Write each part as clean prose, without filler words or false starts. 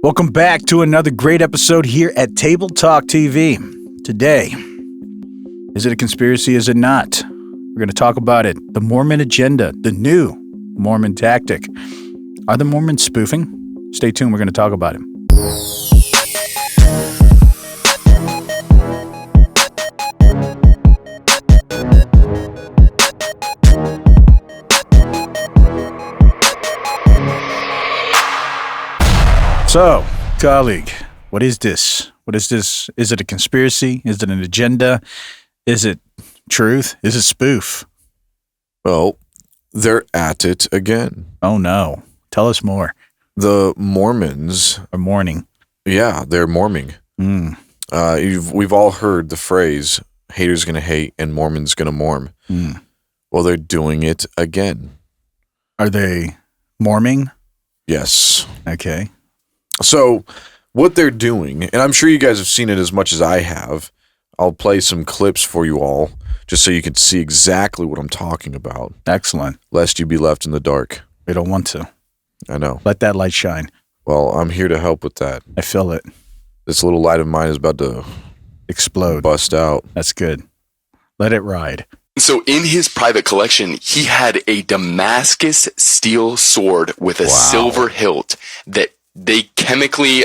Welcome back to another great episode here at Table Talk TV. Today, is it a conspiracy? Is it not? We're going to talk about it. The Mormon agenda, the new Mormon tactic. Are the Mormons spoofing? Stay tuned. We're going to talk about it. So, colleague, what is this? What is this? Is it a conspiracy? Is it an agenda? Is it truth? Is it spoof? Well, they're at it again. Oh, no. Tell us more. The Mormons are mourning. Yeah, they're morming. We've all heard the phrase, haters gonna hate and Mormons gonna morm. Well, they're doing it again. Are they morming? Yes. Okay. So what they're doing, and I'm sure you guys have seen it as much as I have, I'll play some clips for you all just so you can see exactly what I'm talking about. Excellent. Lest you be left in the dark. We don't want to. I know. Let that light shine. Well, I'm here to help with that. I feel it. This little light of mine is about to explode. Bust out. That's good. Let it ride. So in his private collection, he had a Damascus steel sword with a silver hilt that they chemically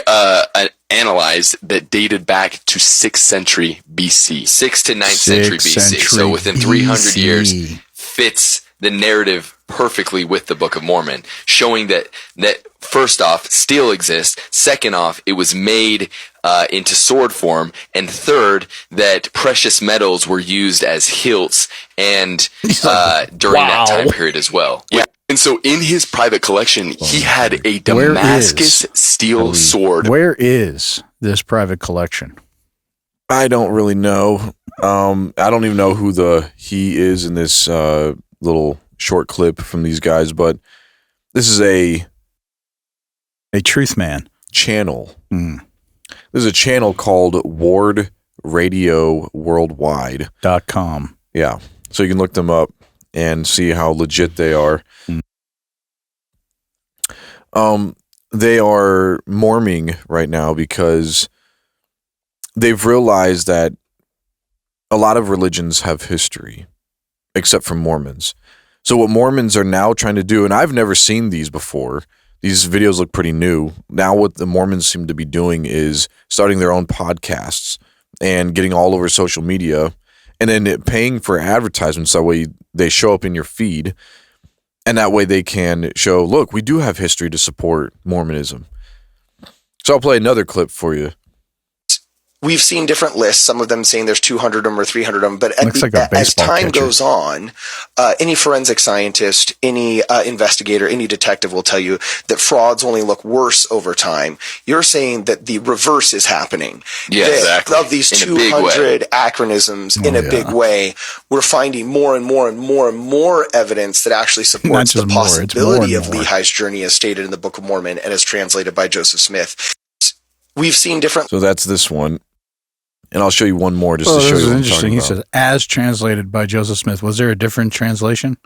analyzed that dated back to 6th century BC. 6th to 9th century BC. So within 300 years, fits the narrative perfectly with the Book of Mormon, showing that first off, steel exists. Second off, it was made into sword form. And third, that precious metals were used as hilts and during that time period as well. Yeah. And so in his private collection, he had a Damascus steel sword. Where is this private collection? I don't really know. I don't even know who he is in this little short clip from these guys, but this is a truth man channel. There's a channel called Ward Radio Worldwide.com. Yeah. So you can look them up and see how legit they are. They are morming right now because they've realized that a lot of religions have history, except for Mormons. So what Mormons are now trying to do, and I've never seen these before, these videos look pretty new. Now what the Mormons seem to be doing is starting their own podcasts and getting all over social media and then paying for advertisements. That way they show up in your feed, and that way they can show, look, we do have history to support Mormonism. So I'll play another clip for you. We've seen different lists, some of them saying there's 200 of them or 300 of them, but as time goes on, any forensic scientist, any investigator, any detective will tell you that frauds only look worse over time. You're saying that the reverse is happening. Yeah, exactly. Of these 200 acronyms in a big way, we're finding more and more and more and more evidence that actually supports the possibility of Lehi's journey as stated in the Book of Mormon and as translated by Joseph Smith. We've seen different... So that's this one. And I'll show you one more just to show you what I'm talking about. He says, as translated by Joseph Smith. Was there a different translation?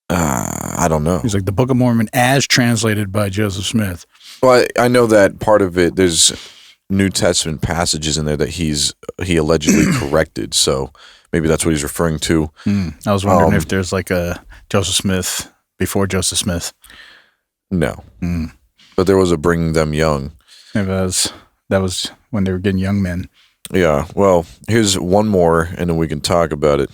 I don't know. He's like, the Book of Mormon as translated by Joseph Smith. Well, I know that part of it, there's New Testament passages in there that he allegedly corrected. So maybe that's what he's referring to. I was wondering if there's like a Joseph Smith before Joseph Smith. No. But there was a Bring Them Young. That was when they were getting young men. Yeah. Well, here's one more, and then we can talk about it.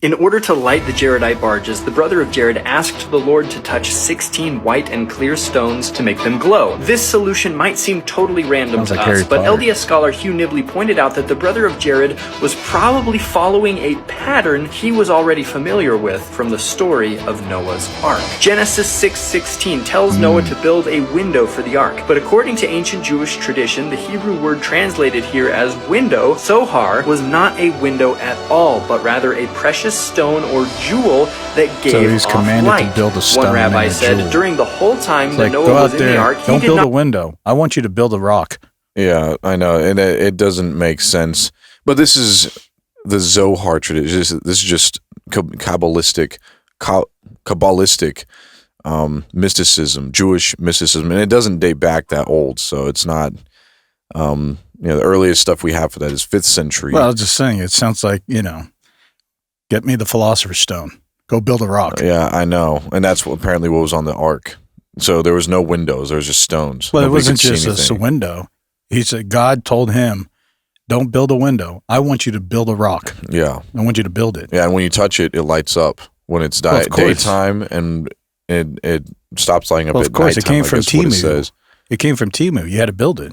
In order to light the Jaredite barges, the brother of Jared asked the Lord to touch 16 white and clear stones to make them glow. This solution might seem totally random to us, but LDS scholar Hugh Nibley pointed out that the brother of Jared was probably following a pattern he was already familiar with from the story of Noah's Ark. Genesis 6:16 tells Noah to build a window for the ark, but according to ancient Jewish tradition, the Hebrew word translated here as window, sohar, was not a window at all, but rather a precious stone or jewel that gave off light. To build a stone. One rabbi said during the whole time that Noah was in the ark, don't build a window. I want you to build a rock. Yeah, I know, and it doesn't make sense. But this is the Zohar tradition. This is just Kabbalistic mysticism, Jewish mysticism, and it doesn't date back that old, so it's not. The earliest stuff we have for that is 5th century. Well, I was just saying, it sounds like, get me the Philosopher's Stone. Go build a rock. Yeah, I know, and that's apparently what was on the ark. So there was no windows; there was just stones. Well, it wasn't just a window. He said God told him, "Don't build a window. I want you to build a rock. Yeah, I want you to build it." Yeah, and when you touch it, it lights up when it's daytime, and it stops lighting up at nighttime. Of course, it came from Timu. It came from Timu. You had to build it.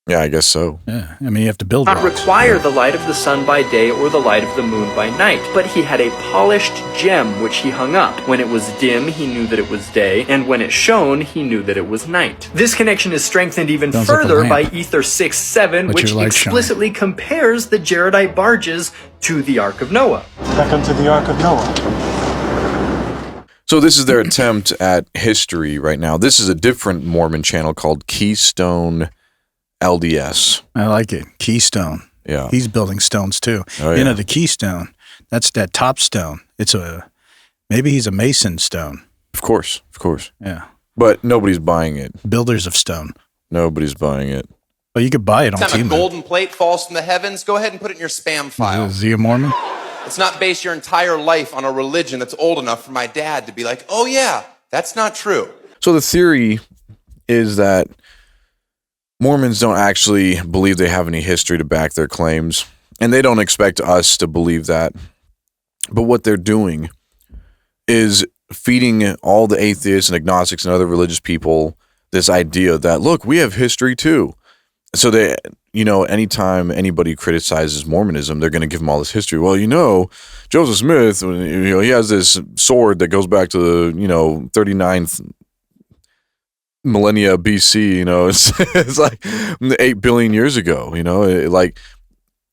Yeah, I guess so. Yeah, I mean, you have to build it. Not require the light of the sun by day or the light of the moon by night, but he had a polished gem which he hung up. When it was dim, he knew that it was day, and when it shone, he knew that it was night. This connection is strengthened even further by Ether 6:7, which explicitly compares the Jaredite barges to the Ark of Noah. Back onto the Ark of Noah. So this is their attempt at history right now. This is a different Mormon channel called Keystone LDS. I like it. Keystone. Yeah. He's building stones too. Oh, yeah. The keystone, that's that top stone. Maybe he's a mason stone. Of course. Yeah. But nobody's buying it. Builders of stone. Nobody's buying it. Well, you could buy it on Temu. Anytime a golden plate falls from the heavens, go ahead and put it in your spam file. Is he a Mormon? Let's not base your entire life on a religion that's old enough for my dad to be like, oh yeah, that's not true. So the theory is that Mormons don't actually believe they have any history to back their claims, and they don't expect us to believe that. But what they're doing is feeding all the atheists and agnostics and other religious people this idea that, look, we have history too. So they, anytime anybody criticizes Mormonism, they're going to give them all this history. Well, Joseph Smith, he has this sword that goes back to the, 39th millennia BC, it's like 8 billion years ago,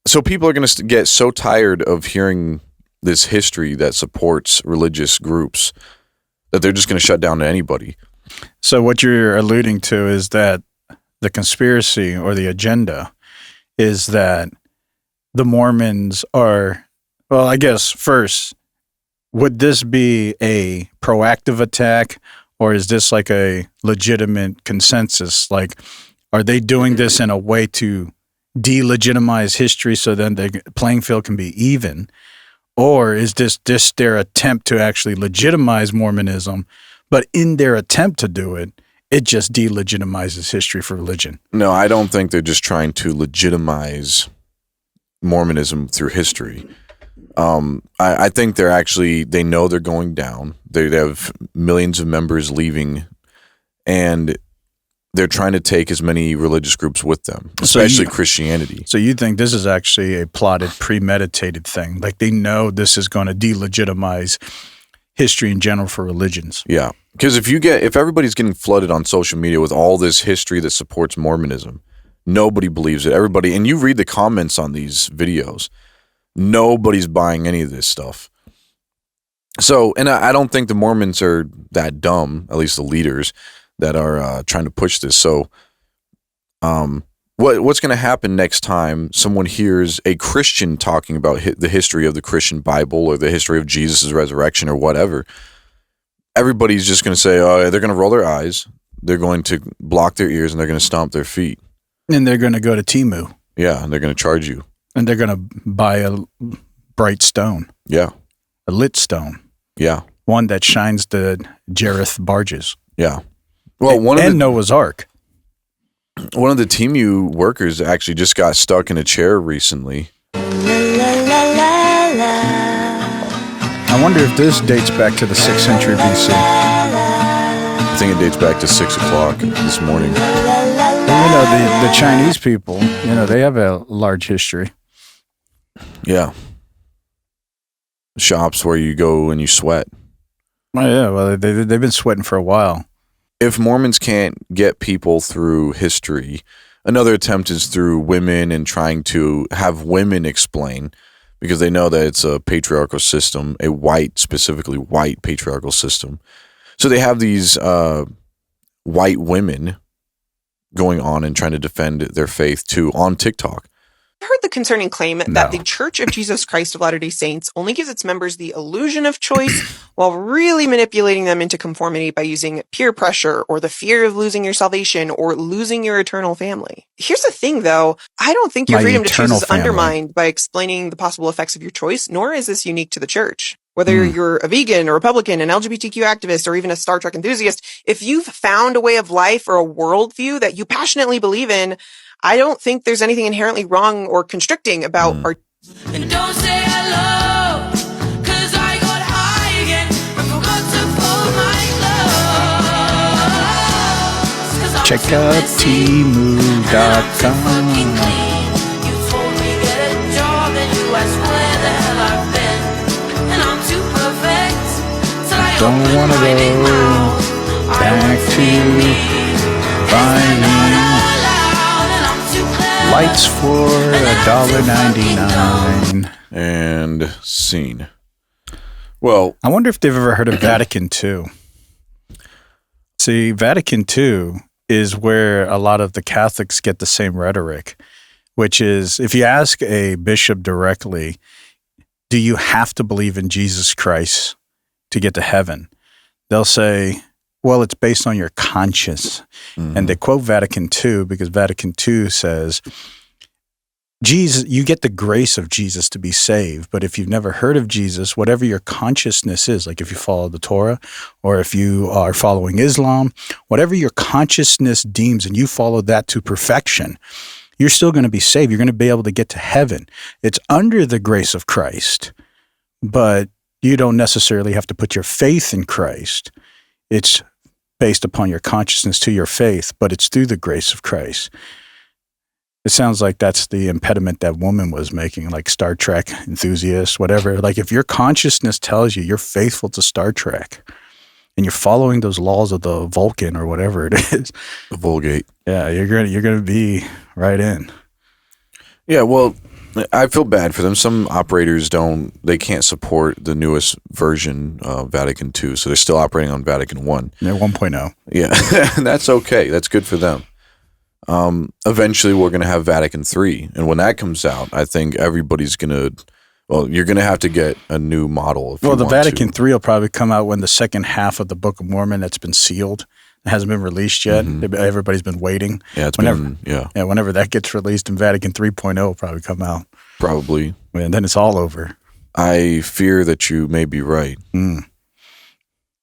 so people are going to get so tired of hearing this history that supports religious groups that they're just going to shut down to anybody. So what you're alluding to is that the conspiracy or the agenda is that the Mormons are, well, I guess first, would this be a proactive attack? Or is this like a legitimate consensus? Like, are they doing this in a way to delegitimize history so then the playing field can be even? Or is this just their attempt to actually legitimize Mormonism, but in their attempt to do it, it just delegitimizes history for religion? No, I don't think they're just trying to legitimize Mormonism through history. I think they know they're going down. They have millions of members leaving, and they're trying to take as many religious groups with them, especially Christianity. So you think this is actually a plotted, premeditated thing? Like they know this is going to delegitimize history in general for religions? Yeah, because if everybody's getting flooded on social media with all this history that supports Mormonism, nobody believes it. Everybody, and you read the comments on these videos. Nobody's buying any of this stuff. So, and I don't think the Mormons are that dumb, at least the leaders that are trying to push this. So, what's going to happen next time someone hears a Christian talking about the history of the Christian Bible or the history of Jesus' resurrection or whatever? Everybody's just going to say, oh, they're going to roll their eyes, they're going to block their ears, and they're going to stomp their feet. And they're going to go to Temu. Yeah, and they're going to charge you. And they're going to buy a bright stone. Yeah. A lit stone. Yeah. One that shines the Jareth barges. Yeah. Well, Noah's Ark. One of the Temu workers actually just got stuck in a chair recently. I wonder if this dates back to the 6th century BC. I think it dates back to 6 o'clock this morning. Well, the Chinese people, they have a large history. Yeah. Shops where you go and you sweat. Oh, yeah. Well, they've been sweating for a while. If Mormons can't get people through history, another attempt is through women and trying to have women explain, because they know that it's a patriarchal system, specifically white patriarchal system. So they have these white women going on and trying to defend their faith too on TikTok. heard the concerning claim that the Church of Jesus Christ of Latter-day Saints only gives its members the illusion of choice while really manipulating them into conformity by using peer pressure or the fear of losing your salvation or losing your eternal family. Here's the thing, though. I don't think your freedom to choose is undermined by explaining the possible effects of your choice, nor is this unique to the church. Whether you're a vegan, a Republican, an LGBTQ activist, or even a Star Trek enthusiast, if you've found a way of life or a worldview that you passionately believe in, I don't think there's anything inherently wrong or constricting about our... And don't say hello, 'cause I got high again and forgot to fold my clothes. Check out Temu.com. You told me get a job and you asked where the hell I've been. And I'm too perfect till I don't wanna go back to finding lights for $1.99. And scene. Well, I wonder if they've ever heard of Vatican II. See, Vatican II is where a lot of the Catholics get the same rhetoric, which is if you ask a bishop directly, do you have to believe in Jesus Christ to get to heaven? They'll say, well, it's based on your conscience. Mm-hmm. And they quote Vatican II because Vatican II says, Jesus, you get the grace of Jesus to be saved. But if you've never heard of Jesus, whatever your consciousness is, like if you follow the Torah or if you are following Islam, whatever your consciousness deems and you follow that to perfection, you're still going to be saved. You're going to be able to get to heaven. It's under the grace of Christ, but you don't necessarily have to put your faith in Christ. It's based upon your consciousness to your faith, but it's through the grace of Christ. It sounds like that's the impediment that woman was making, like Star Trek enthusiast, whatever. Like if your consciousness tells you you're faithful to Star Trek and you're following those laws of the Vulcan or whatever it is, the Vulgate. Yeah, you're gonna be right in. Yeah, well, I feel bad for them. Some operators they can't support the newest version of Vatican II, so they're still operating on Vatican I. They're 1.0. Yeah, that's okay. That's good for them. Eventually we're going to have Vatican III. And when that comes out, I think everybody's going to, you're going to have to get a new model. Well, the Vatican III will probably come out when the second half of the Book of Mormon that's been sealed, it hasn't been released yet. Mm-hmm. Everybody's been waiting. Yeah, whenever that gets released and Vatican 3.0 will probably come out. Probably. And then it's all over. I fear that you may be right. Mm.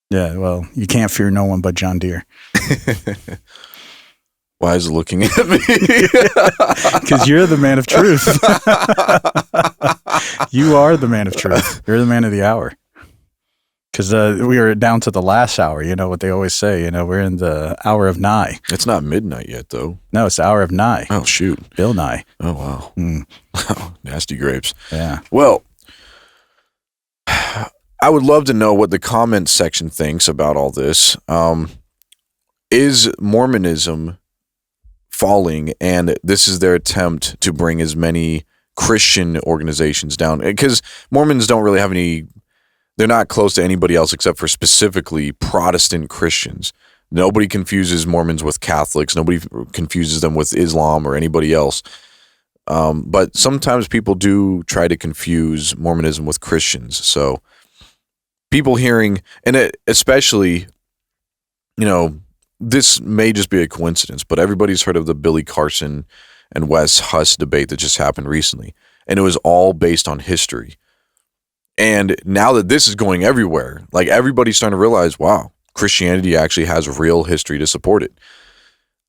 Yeah, well, you can't fear no one but John Deere. Why is it looking at me? Because you're the man of truth. You are the man of truth. You're the man of the hour. Because we are down to the last hour. You know what they always say. You know, we're in the hour of Nye. It's not midnight yet, though. No, it's the hour of Nye. Oh, shoot. Bill Nye. Oh, wow. Oh, nasty grapes. Yeah. Well, I would love to know what the comment section thinks about all this. Is Mormonism falling, and this is their attempt to bring as many Christian organizations down? Because Mormons don't really have any, they're not close to anybody else except for specifically Protestant Christians. Nobody confuses Mormons with Catholics. Nobody confuses them with Islam or anybody else. But sometimes people do try to confuse Mormonism with Christians. So people hearing, and especially, this may just be a coincidence, but everybody's heard of the Billy Carson and Wes Huss debate that just happened recently. And it was all based on history. And now that this is going everywhere, like everybody's starting to realize, wow, Christianity actually has real history to support it.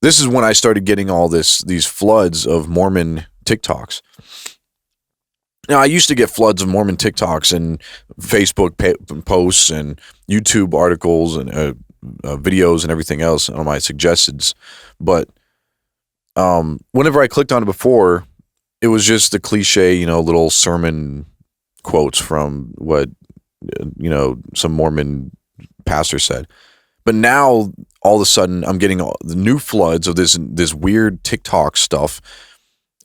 This is when I started getting all these floods of Mormon TikToks. Now, I used to get floods of Mormon TikToks and Facebook posts and YouTube articles and videos and everything else on my suggestions, but whenever I clicked on it before, it was just the cliche, little sermon quotes from what some Mormon pastor said. But now all of a sudden I'm getting the new floods of this weird TikTok stuff.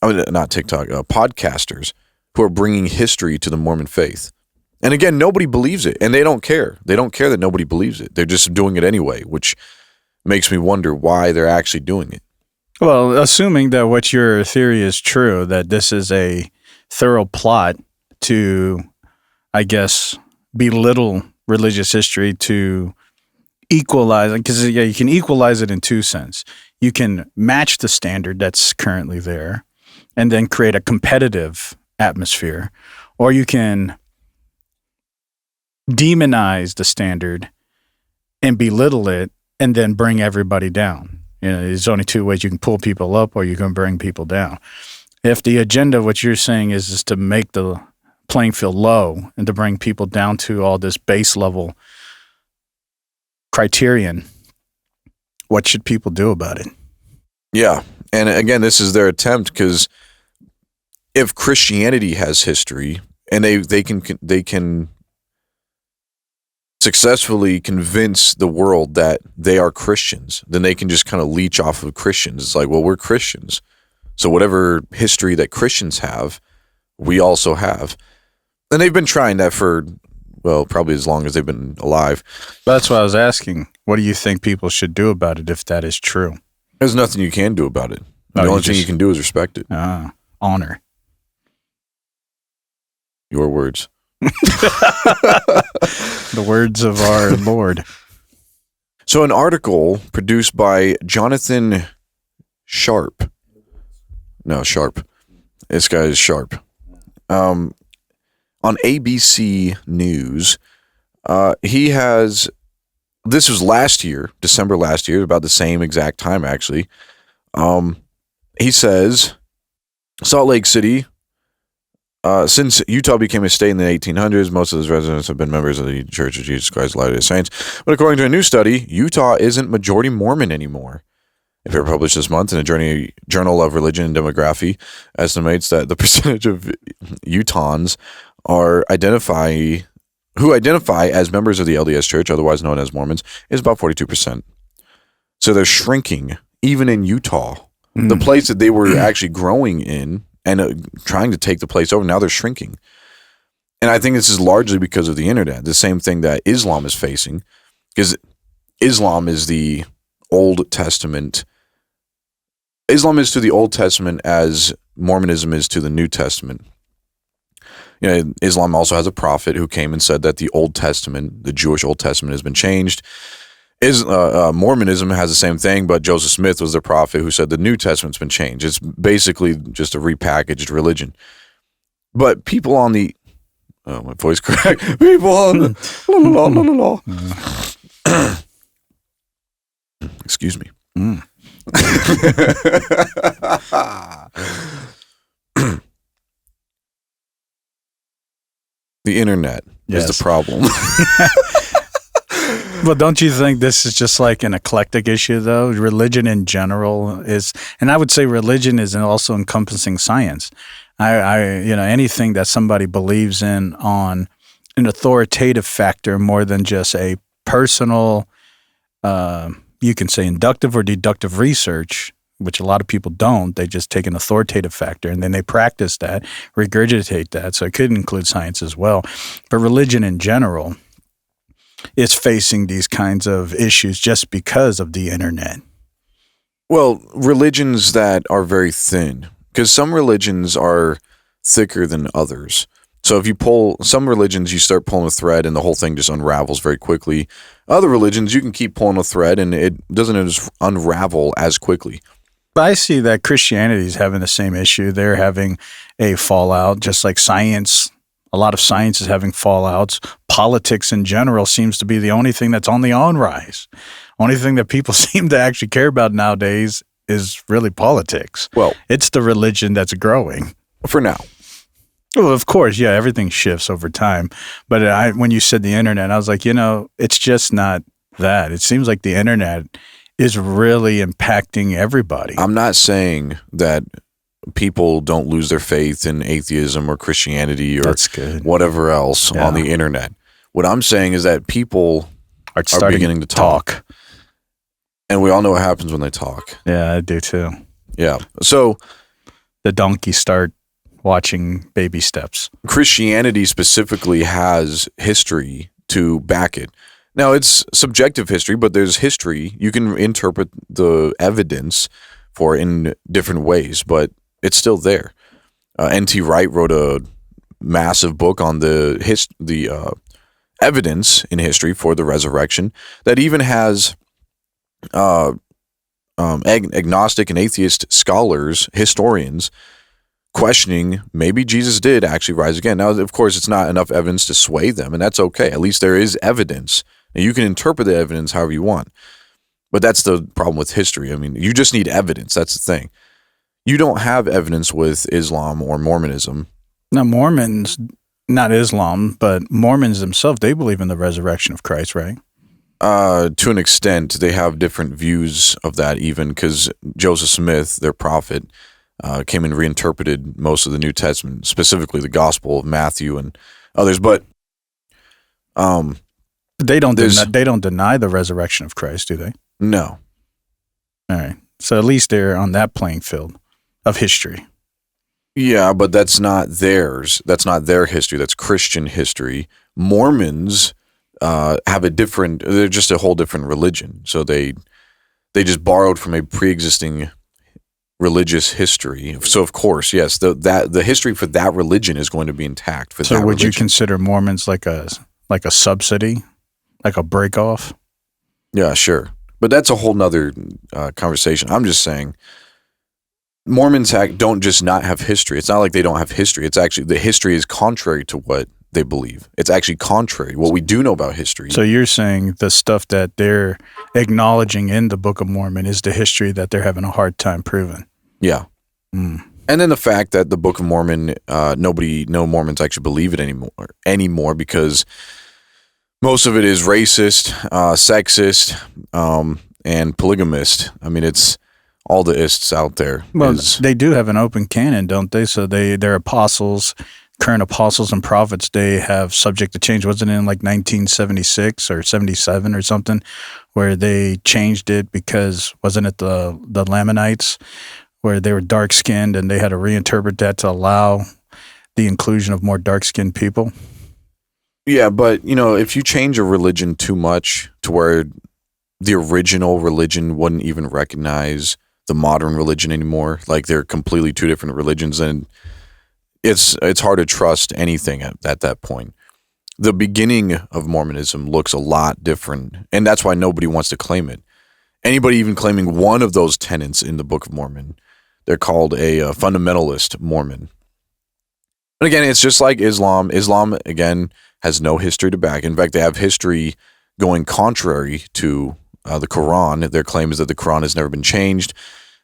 I mean, not TikTok, podcasters who are bringing history to the Mormon faith. And again, nobody believes it, and they don't care. They don't care that nobody believes it. They're just doing it anyway, which makes me wonder why they're actually doing it. Well, assuming that what your theory is true, that this is a thorough plot to, I guess, belittle religious history to equalize, because you can equalize it in two senses. You can match the standard that's currently there and then create a competitive atmosphere, or you can demonize the standard and belittle it and then bring everybody down. There's only two ways you can pull people up or you can bring people down. If the agenda, what you're saying is to make the playing field low and to bring people down to all this base level criterion, what should people do about it? Yeah. And again, this is their attempt, because if Christianity has history and they can successfully convince the world that they are Christians, then they can just kind of leech off of Christians. It's like, well, we're Christians, so whatever history that Christians have, we also have. And they've been trying that for, well, probably as long as they've been alive. That's what I was asking. What do you think people should do about it if that is true? There's nothing you can do about it. The only thing you can do is respect it. Honor. Your words. The words of our Lord. So an article produced by Jonathan Sharp. No, Sharp. This guy is Sharp. On ABC News, he has, this was last year, December last year, about the same exact time actually. He says, Salt Lake City, since Utah became a state in the 1800s, most of its residents have been members of the Church of Jesus Christ of Latter-day Saints. But according to a new study, Utah isn't majority Mormon anymore. A paper published this month in a Journal of Religion and Demography estimates that the percentage of Utahns who identify as members of the LDS Church, otherwise known as Mormons, is about 42%. So they're shrinking, even in Utah. The place that they were actually growing in and trying to take the place over, now they're shrinking. And I think this is largely because of the internet, the same thing that Islam is facing, because Islam is the Old Testament. Islam is to the Old Testament as Mormonism is to the New Testament. Islam also has a prophet who came and said that the Old Testament, the Jewish Old Testament, has been changed. Mormonism has the same thing, but Joseph Smith was the prophet who said the New Testament's been changed. It's basically just a repackaged religion. But people on the... Oh, my voice cracked. People on the... Excuse me. The internet is the problem. Well, don't you think this is just like an eclectic issue, though? Religion in general is, and I would say religion is also encompassing science. Anything that somebody believes in on an authoritative factor more than just a personal, you can say inductive or deductive research, which a lot of people don't. They just take an authoritative factor and then they practice that, regurgitate that. So it could include science as well. But religion in general is facing these kinds of issues just because of the internet. Well, religions that are very thin, because some religions are thicker than others. So if you pull some religions, you start pulling a thread and the whole thing just unravels very quickly. Other religions, you can keep pulling a thread and it doesn't just unravel as quickly. But I see that Christianity is having the same issue. They're having a fallout, just like science. A lot of science is having fallouts. Politics in general seems to be the only thing that's on the on-rise. Only thing that people seem to actually care about nowadays is really politics. Well, it's the religion that's growing. For now. Well, of course, yeah, everything shifts over time. But when you said the internet, I was like, it's just not that. It seems like the internet is really impacting everybody. I'm not saying that people don't lose their faith in atheism or Christianity or whatever else on the internet. What I'm saying is that people are beginning to talk. And we all know what happens when they talk. Yeah, I do too. Yeah. So the donkeys start watching baby steps. Christianity specifically has history to back it. Now, it's subjective history, but there's history. You can interpret the evidence for in different ways, but it's still there. N.T. Wright wrote a massive book on the evidence in history for the resurrection that even has agnostic and atheist scholars, historians, questioning maybe Jesus did actually rise again. Now, of course, it's not enough evidence to sway them, and that's okay. At least there is evidence. And you can interpret the evidence however you want. But that's the problem with history. I mean, you just need evidence. That's the thing. You don't have evidence with Islam or Mormonism. Now, Mormons, not Islam, but Mormons themselves, they believe in the resurrection of Christ, right? To an extent, they have different views of that even because Joseph Smith, their prophet, came and reinterpreted most of the New Testament, specifically the Gospel of Matthew and others. But they don't deny the resurrection of Christ, do they? No. All right. So at least they're on that playing field of history. Yeah, but that's not theirs. That's not their history. That's Christian history. Mormons have a different. They're just a whole different religion. So they just borrowed from a pre-existing religious history. So of course, yes, the history for that religion is going to be intact. For so that would religion. you consider Mormons like a subsidy, like a break off? Yeah, sure. But that's a whole nother conversation. I'm just saying Mormons don't just not have history. It's not like they don't have history. It's actually the history is contrary to what they believe. It's actually contrary to what we do know about history. So you're saying the stuff that they're acknowledging in the Book of Mormon is the history that they're having a hard time proving. Yeah. And then the fact that the Book of Mormon, no Mormons actually believe it anymore because most of it is racist, sexist, and polygamist. I mean, it's all the ists out there. Well, they do have an open canon, don't they? So their apostles, current apostles and prophets, they have subject to change. Wasn't it in like 1976 or 77 or something where they changed it because, wasn't it the Lamanites where they were dark-skinned and they had to reinterpret that to allow the inclusion of more dark-skinned people? Yeah, but, if you change a religion too much to where the original religion wouldn't even recognize the modern religion anymore, like they're completely two different religions, and it's hard to trust anything at that point. The beginning of Mormonism looks a lot different, and that's why nobody wants to claim it. Anybody even claiming one of those tenets in the Book of Mormon, they're called a fundamentalist Mormon. And again, it's just like Islam. Islam, again, has no history to back. In fact, they have history going contrary to the Quran. Their claim is that the Quran has never been changed.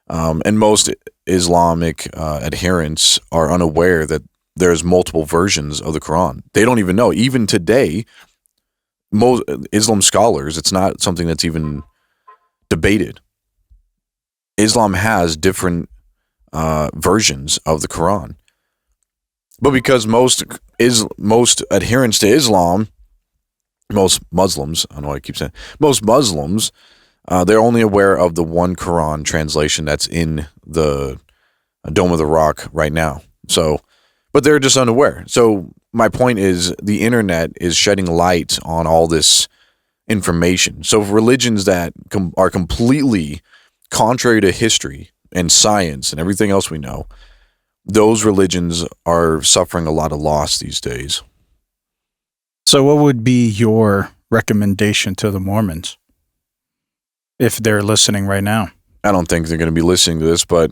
And most Islamic adherents are unaware that there's multiple versions of the Quran. They don't even know. Even today, most Islam scholars, it's not something that's even debated. Islam has different versions of the Quran. But because most adherents to Islam, most Muslims, I don't know why I keep saying, most Muslims, they're only aware of the one Quran translation that's in the Dome of the Rock right now. So, but they're just unaware. So my point is the internet is shedding light on all this information. So religions that are completely contrary to history and science and everything else we know, those religions are suffering a lot of loss these days. So what would be your recommendation to the Mormons if they're listening right now? I don't think they're going to be listening to this, but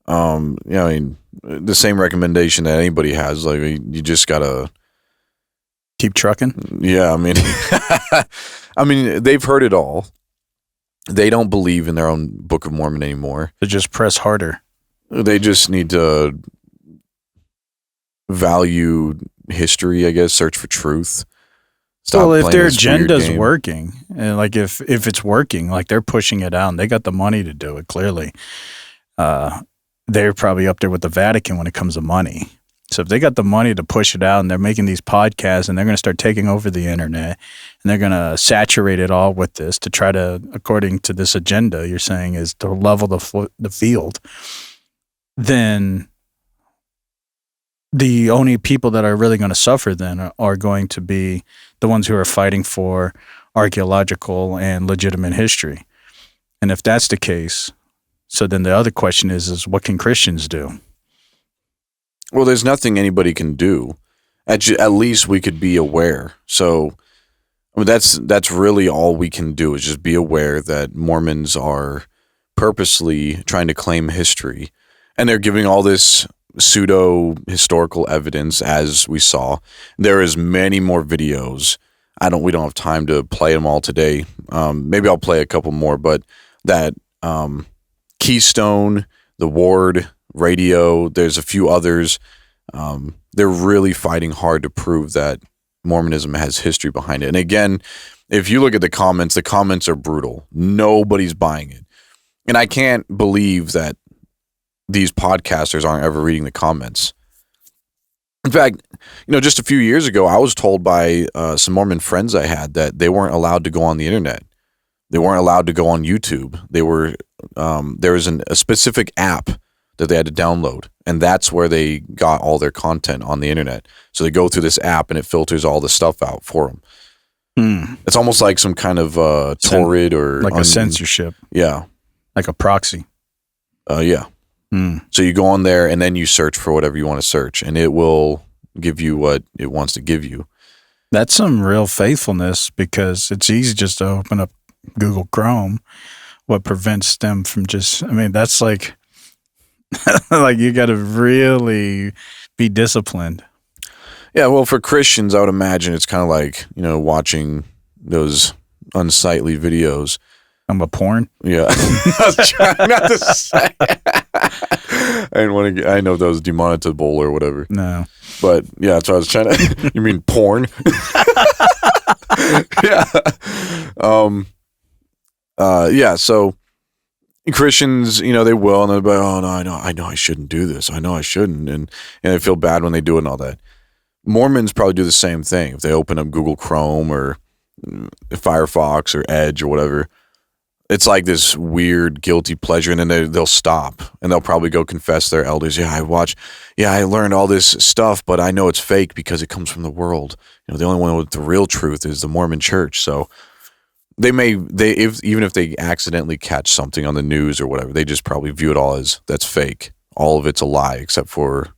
the same recommendation that anybody has, like you just got to keep trucking. Yeah, I mean, they've heard it all. They don't believe in their own Book of Mormon anymore. They just press harder. They just need to value history, I guess, search for truth. Well, if their agenda's working, and like if it's working, like they're pushing it out and they got the money to do it, clearly, they're probably up there with the Vatican when it comes to money. So if they got the money to push it out and they're making these podcasts and they're going to start taking over the internet and they're going to saturate it all with this to try to, according to this agenda you're saying, is to level the field, then the only people that are really going to suffer then are going to be the ones who are fighting for archaeological and legitimate history. And if that's the case, So then the other question is what can Christians do? Well, there's nothing anybody can do. At least we could be aware. So I mean, that's really all we can do is just be aware that Mormons are purposely trying to claim history, and they're giving all this pseudo historical evidence, as we saw. There is many more videos. We don't have time to play them all today. Maybe I'll play a couple more, but that Keystone, the Ward Radio, there's a few others. They're really fighting hard to prove that Mormonism has history behind it. And again, if you look at the comments are brutal. Nobody's buying it. And I can't believe that these podcasters aren't ever reading the comments. In fact, just a few years ago, I was told by some Mormon friends I had that they weren't allowed to go on the internet. They weren't allowed to go on YouTube. There was a specific app that they had to download, and that's where they got all their content on the internet. So they go through this app, and it filters all the stuff out for them. It's almost like some kind of torrid or like a censorship. Yeah, like a proxy. Yeah. So you go on there, and then you search for whatever you want to search, and it will give you what it wants to give you. That's some real faithfulness, because it's easy just to open up Google Chrome. What prevents them from that's like like you got to really be disciplined. Yeah, well, for Christians, I would imagine it's kind of like, watching those unsightly videos. I'm a porn? Yeah. I was trying not to say. I didn't want to I know that was demonetizable or whatever. No. But yeah, that's what I was trying to. You mean porn? Yeah. Yeah, so Christians, they will, and they're like, oh no, I know I shouldn't do this. I know I shouldn't, and they feel bad when they do it and all that. Mormons probably do the same thing if they open up Google Chrome or Firefox or Edge or whatever. It's like this weird guilty pleasure, and then they'll stop, and they'll probably go confess their elders. I learned all this stuff, but I know it's fake because it comes from the world. The only one with the real truth is the Mormon Church. So even if they accidentally catch something on the news or whatever, they just probably view it all as that's fake. All of it's a lie, except for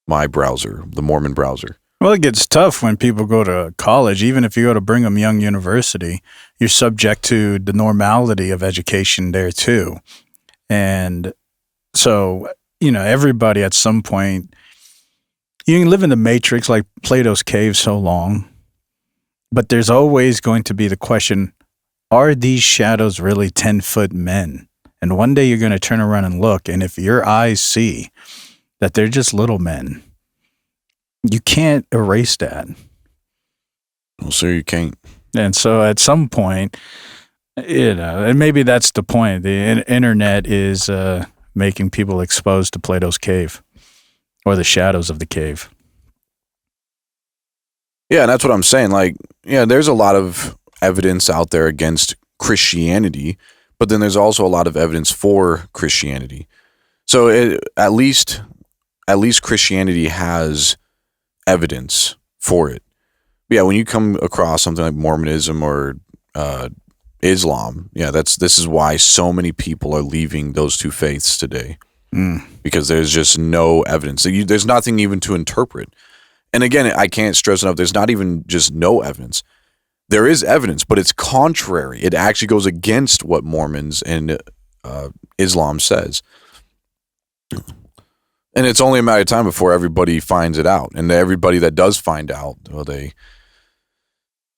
my browser, the Mormon browser. Well, it gets tough when people go to college. Even if you go to Brigham Young University, you're subject to the normality of education there too. And so, everybody at some point, you can live in the matrix like Plato's cave so long, but there's always going to be the question, are these shadows really 10-foot men? And one day you're going to turn around and look, and if your eyes see that they're just little men, you can't erase that. Well, sir, you can't. And so at some point, and maybe that's the point. The internet is making people exposed to Plato's cave or the shadows of the cave. Yeah, and that's what I'm saying. Like, there's a lot of evidence out there against Christianity, but then there's also a lot of evidence for Christianity. So at least Christianity has evidence for it. But yeah, when you come across something like Mormonism or Islam, this is why so many people are leaving those two faiths today, because there's just no evidence. There's nothing even to interpret. And again, I can't stress enough, there's not even just no evidence. There is evidence, but it's contrary. It actually goes against what Mormons and Islam says. And it's only a matter of time before everybody finds it out. And everybody that does find out, well, they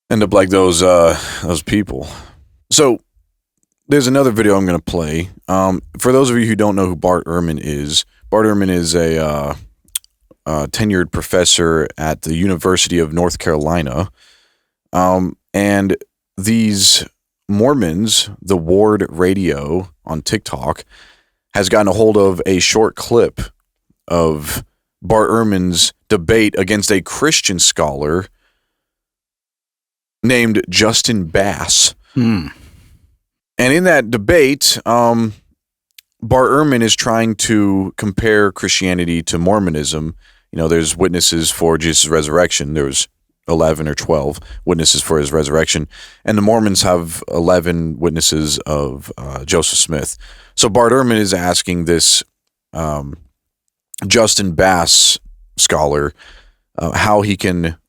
end up like those people. So there's another video I'm going to play. For those of you who don't know who Bart Ehrman is a tenured professor at the University of North Carolina. And these Mormons, the Ward Radio on TikTok, has gotten a hold of a short clip of Bart Ehrman's debate against a Christian scholar named Justin Bass. And in that debate, Bart Ehrman is trying to compare Christianity to Mormonism. There's witnesses for Jesus' resurrection. There was 11 or 12 witnesses for his resurrection, and the Mormons have 11 witnesses of Joseph Smith. So Bart Ehrman is asking this Justin Bass scholar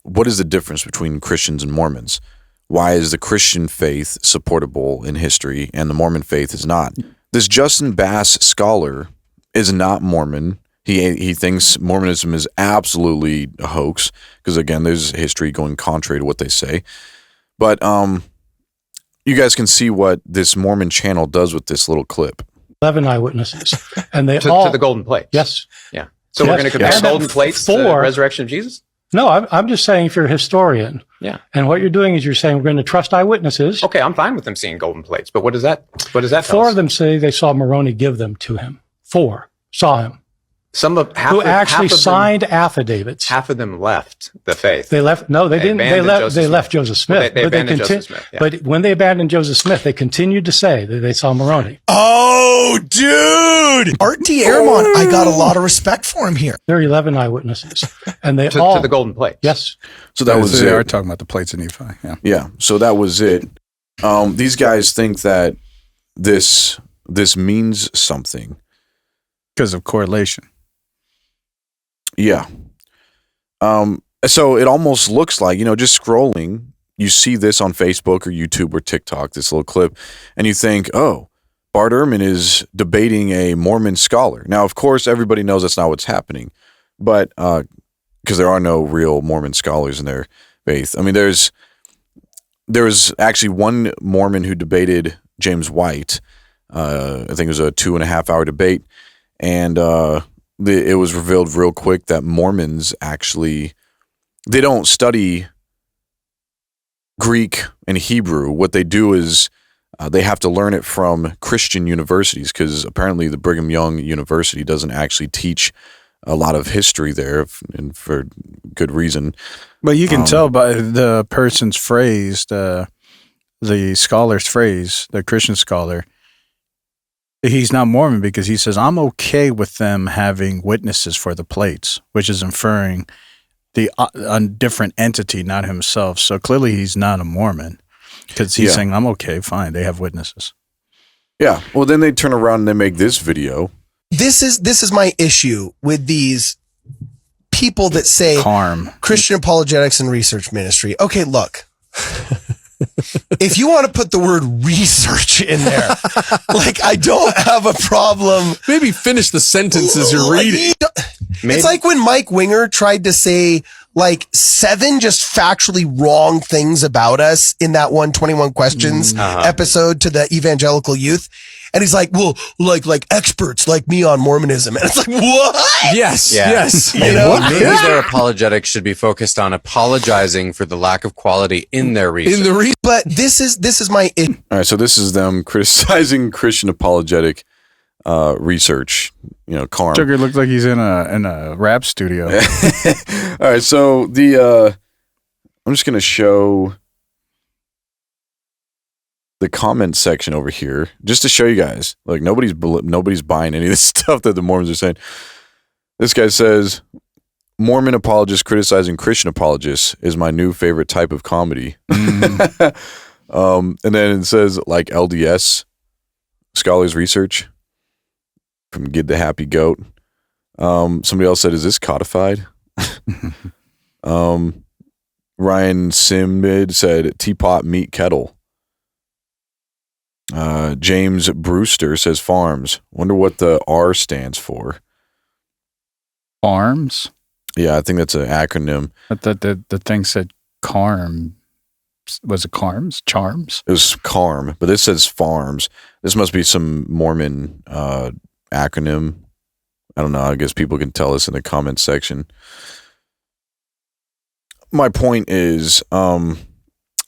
what is the difference between Christians and Mormons? Why is the Christian faith supportable in history and the Mormon faith is not? This Justin Bass scholar is not Mormon. He thinks Mormonism is absolutely a hoax because, again, there's history going contrary to what they say. But you guys can see what this Mormon channel does with this little clip. 11 eyewitnesses, and they to the golden plates. Yes. Yeah. So we're going to compare golden plates to the resurrection of Jesus? No, I'm just saying if you're a historian. Yeah. And what you're doing is you're saying we're going to trust eyewitnesses. Okay, I'm fine with them seeing golden plates, but what does that tell us? 4 of them say they saw Moroni give them to him. 4 saw him. Who actually signed affidavits. Half of them left the faith. They left. No, they didn't. They left Joseph Smith. Well, they abandoned Joseph Smith. Yeah. But when they abandoned Joseph Smith, they continued to say that they saw Moroni. Oh, dude! R.T. Airmont, I got a lot of respect for him here. There are 11 eyewitnesses, and they to the golden plates. Yes. So that was it. They are talking about the plates in Nephi. Yeah. Yeah. So that was it. These guys think that this means something because of correlation. Yeah. So it almost looks like, just scrolling, you see this on Facebook or YouTube or TikTok, this little clip, and you think, oh, Bart Ehrman is debating a Mormon scholar. Now, of course, everybody knows that's not what's happening, but because there are no real Mormon scholars in their faith. I mean, there was actually one Mormon who debated James White. I think it was a 2.5-hour debate, and it was revealed real quick that Mormons actually, they don't study Greek and Hebrew. What they do is they have to learn it from Christian universities because apparently the Brigham Young University doesn't actually teach a lot of history there, and for good reason. But you can tell by the person's phrase, the scholar's phrase, the Christian scholar, he's not Mormon because he says, I'm okay with them having witnesses for the plates, which is inferring a different entity, not himself. So clearly he's not a Mormon because he's saying, I'm okay, fine, they have witnesses. Yeah. Well, then they turn around and they make this video. This is my issue with these people that say Christian apologetics and research ministry. Okay, look. If you want to put the word research in there, I don't have a problem. Maybe finish the sentences you're reading. It's like when Mike Winger tried to say 7 just factually wrong things about us in that 121 Questions episode to the evangelical youth. And he's like, well, like experts like me on Mormonism. And it's like, what? Yes. Yes. Maybe their apologetics should be focused on apologizing for the lack of quality in their research. But this is my issue. All right. So this is them criticizing Christian apologetic research, Carm. Sugar looks like he's in a rap studio. All right. So I'm just going to show the comment section over here just to show you guys, nobody's buying any of this stuff that the Mormons are saying. This guy says, Mormon apologists criticizing Christian apologists is my new favorite type of comedy. And then it says LDS scholars research from Gid the Happy Goat. Somebody else said, is this codified? Ryan Simid said teapot meat kettle. James Brewster says farms. Wonder what the R stands for. Farms? Yeah, I think that's an acronym. I thought the thing said CARM. Was it CARMS? Charms? It was CARM, but this says farms. This must be some Mormon acronym. I don't know. I guess people can tell us in the comments section. My point is,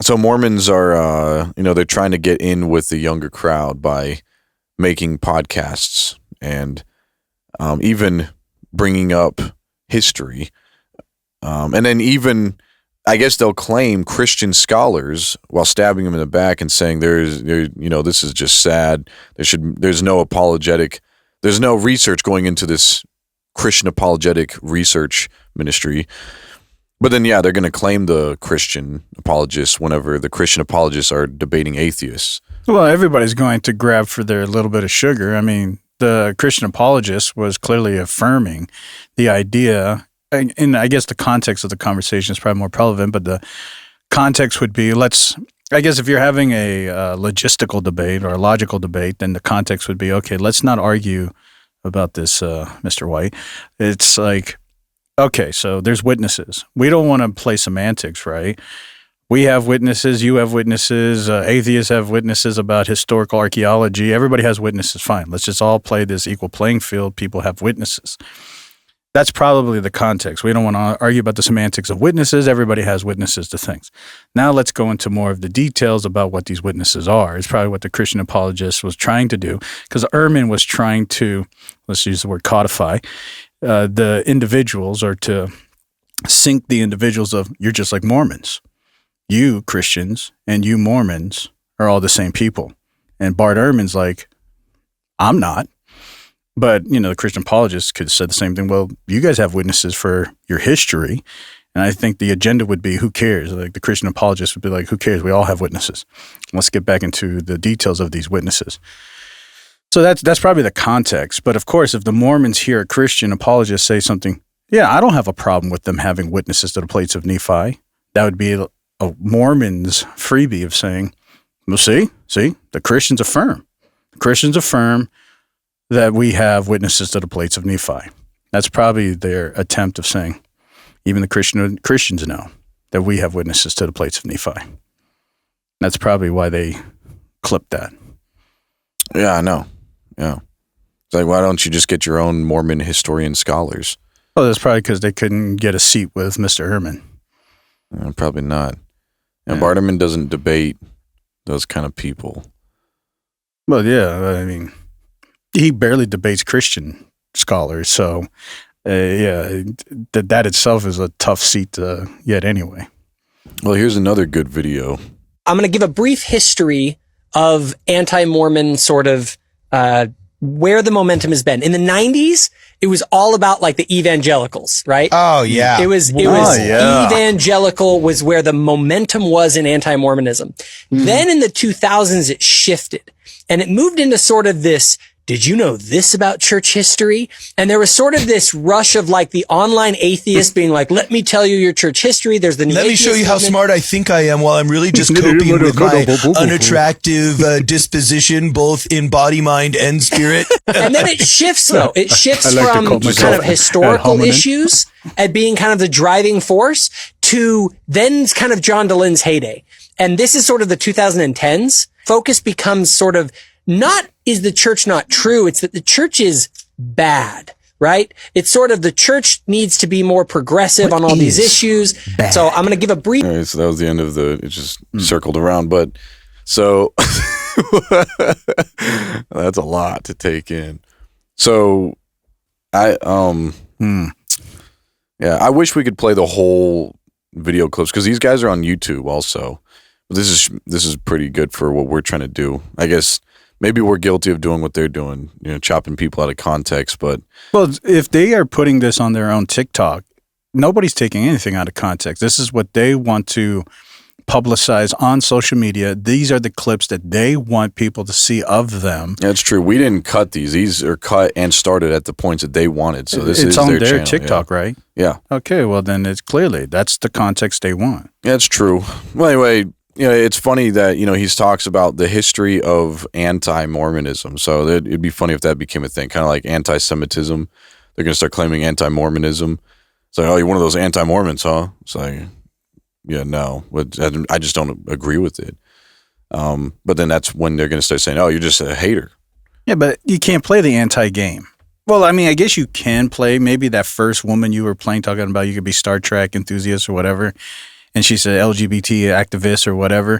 so Mormons are, they're trying to get in with the younger crowd by making podcasts and even bringing up history. And then even, I guess they'll claim Christian scholars while stabbing them in the back and saying this is just sad. There's no research going into this Christian apologetic research ministry. But then, yeah, they're going to claim the Christian apologists whenever the Christian apologists are debating atheists. Well, everybody's going to grab for their little bit of sugar. I mean, the Christian apologist was clearly affirming the idea, and I guess the context of the conversation is probably more relevant, but the context would be, I guess if you're having a logistical debate or a logical debate, then the context would be, okay, let's not argue about this, Mr. White. It's like, okay, so there's witnesses. We don't want to play semantics, right? We have witnesses, you have witnesses, atheists have witnesses about historical archaeology. Everybody has witnesses. Fine. Let's just all play this equal playing field. People have witnesses. That's probably the context. We don't want to argue about the semantics of witnesses. Everybody has witnesses to things. Now let's go into more of the details about what these witnesses are. It's probably what the Christian apologist was trying to do, because Ehrman was trying to, let's use the word codify, the individuals, or to sink the individuals of, you're just like Mormons. You Christians and you Mormons are all the same people. And Bart Ehrman's like, I'm not. But, the Christian apologists could have said the same thing. Well, you guys have witnesses for your history. And I think the agenda would be, who cares? Like the Christian apologists would be like, who cares? We all have witnesses. Let's get back into the details of these witnesses. So that's probably the context. But of course, if the Mormons hear a Christian apologist say something, yeah, I don't have a problem with them having witnesses to the plates of Nephi. That would be a Mormon's freebie of saying, well, see, the Christians affirm. The Christians affirm that we have witnesses to the plates of Nephi. That's probably their attempt of saying, even the Christians know that we have witnesses to the plates of Nephi. That's probably why they clipped that. Yeah, I know. Yeah. It's like, why don't you just get your own Mormon historian scholars? Well, that's probably because they couldn't get a seat with Mr. Ehrman. Probably not. And Bart Ehrman doesn't debate those kind of people. Well, yeah, I mean, he barely debates Christian scholars, so that itself is a tough seat to get anyway. Well, here's another good video. I'm going to give a brief history of anti-Mormon sort of where the momentum has been. In the 90s, it was all about like the evangelicals, right? Oh, yeah. It was evangelical was where the momentum was in anti-Mormonism. Then in the 2000s, it shifted and it moved into sort of this, did you know this about church history? And there was sort of this rush of like the online atheist being like, let me tell you your church history. There's the new Let me show you how smart I think I am while I'm really just coping with my unattractive disposition, both in body, mind, and spirit. And then it shifts though. It shifts from kind of historical issues and being kind of the driving force to then kind of John DeLynne's heyday. And this is sort of the 2010s. Focus becomes sort of not, is the church not true? It's that the church is bad, right? It's sort of the church needs to be more progressive on all these issues. Bad. So I'm going to give a brief. All right, so that was the end of it just circled around. But so that's a lot to take in. So I wish we could play the whole video clips because these guys are on YouTube also. This is pretty good for what we're trying to do. I guess maybe we're guilty of doing what they're doing, chopping people out of context. But well, if they are putting this on their own TikTok, nobody's taking anything out of context. This is what they want to publicize on social media. These are the clips that they want people to see of them. That's true. We didn't cut these. These are cut and started at the points that they wanted. So this is on their their channel, TikTok, right? Yeah. Okay. Well, then it's clearly that's the context they want. Yeah, it's true. Well, anyway. It's funny that, he talks about the history of anti-Mormonism. So it'd be funny if that became a thing, kind of like anti-Semitism. They're going to start claiming anti-Mormonism. It's like, oh, you're one of those anti-Mormons, huh? It's like, yeah, no. I just don't agree with it. But then that's when they're going to start saying, oh, you're just a hater. Yeah, but you can't play the anti-game. Well, I mean, I guess you can play. Maybe that first woman you were playing, talking about you could be Star Trek enthusiast or whatever, and she's an LGBT activist or whatever.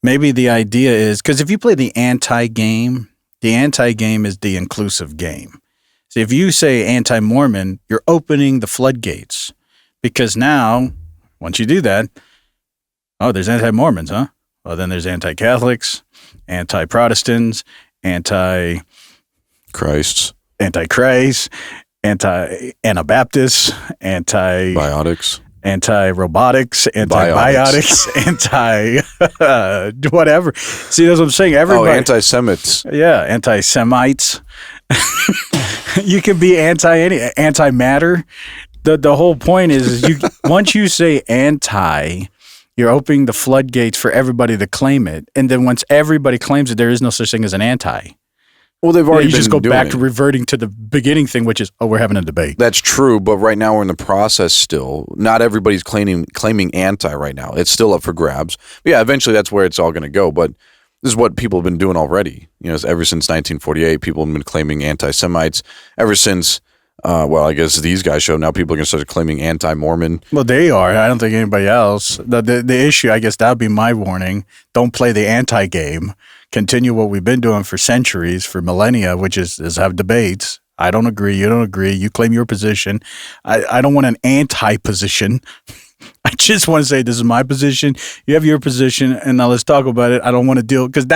Maybe the idea is, because if you play the anti-game is the inclusive game. So if you say anti-Mormon, you're opening the floodgates. Because now, once you do that, oh, there's anti-Mormons, huh? Well, then there's anti-Catholics, anti-Protestants, Antichrist, anti-Anabaptists, Biotics. anti-robotics, antibiotics, whatever. See, that's what I'm saying. Everybody. Anti-Semites. Yeah, anti-Semites. You can be anti-matter. The whole point is once you say anti, you're opening the floodgates for everybody to claim it. And then once everybody claims it, there is no such thing as an anti. Well, they've already you just go back to reverting to the beginning thing, which is, we're having a debate. That's true, but right now we're in the process still. Not everybody's claiming anti right now. It's still up for grabs. But yeah, eventually that's where it's all going to go. But this is what people have been doing already. Ever since 1948, people have been claiming anti-Semites. Ever since, I guess these guys show up now, people are going to start claiming anti-Mormon. Well, they are. I don't think anybody else. The issue, I guess that would be my warning. Don't play the anti-game. Continue what we've been doing for centuries, for millennia, which is have debates. I don't agree. You don't agree. You claim your position. I don't want an anti-position. I just want to say this is my position. You have your position, and now let's talk about it. I don't want to deal because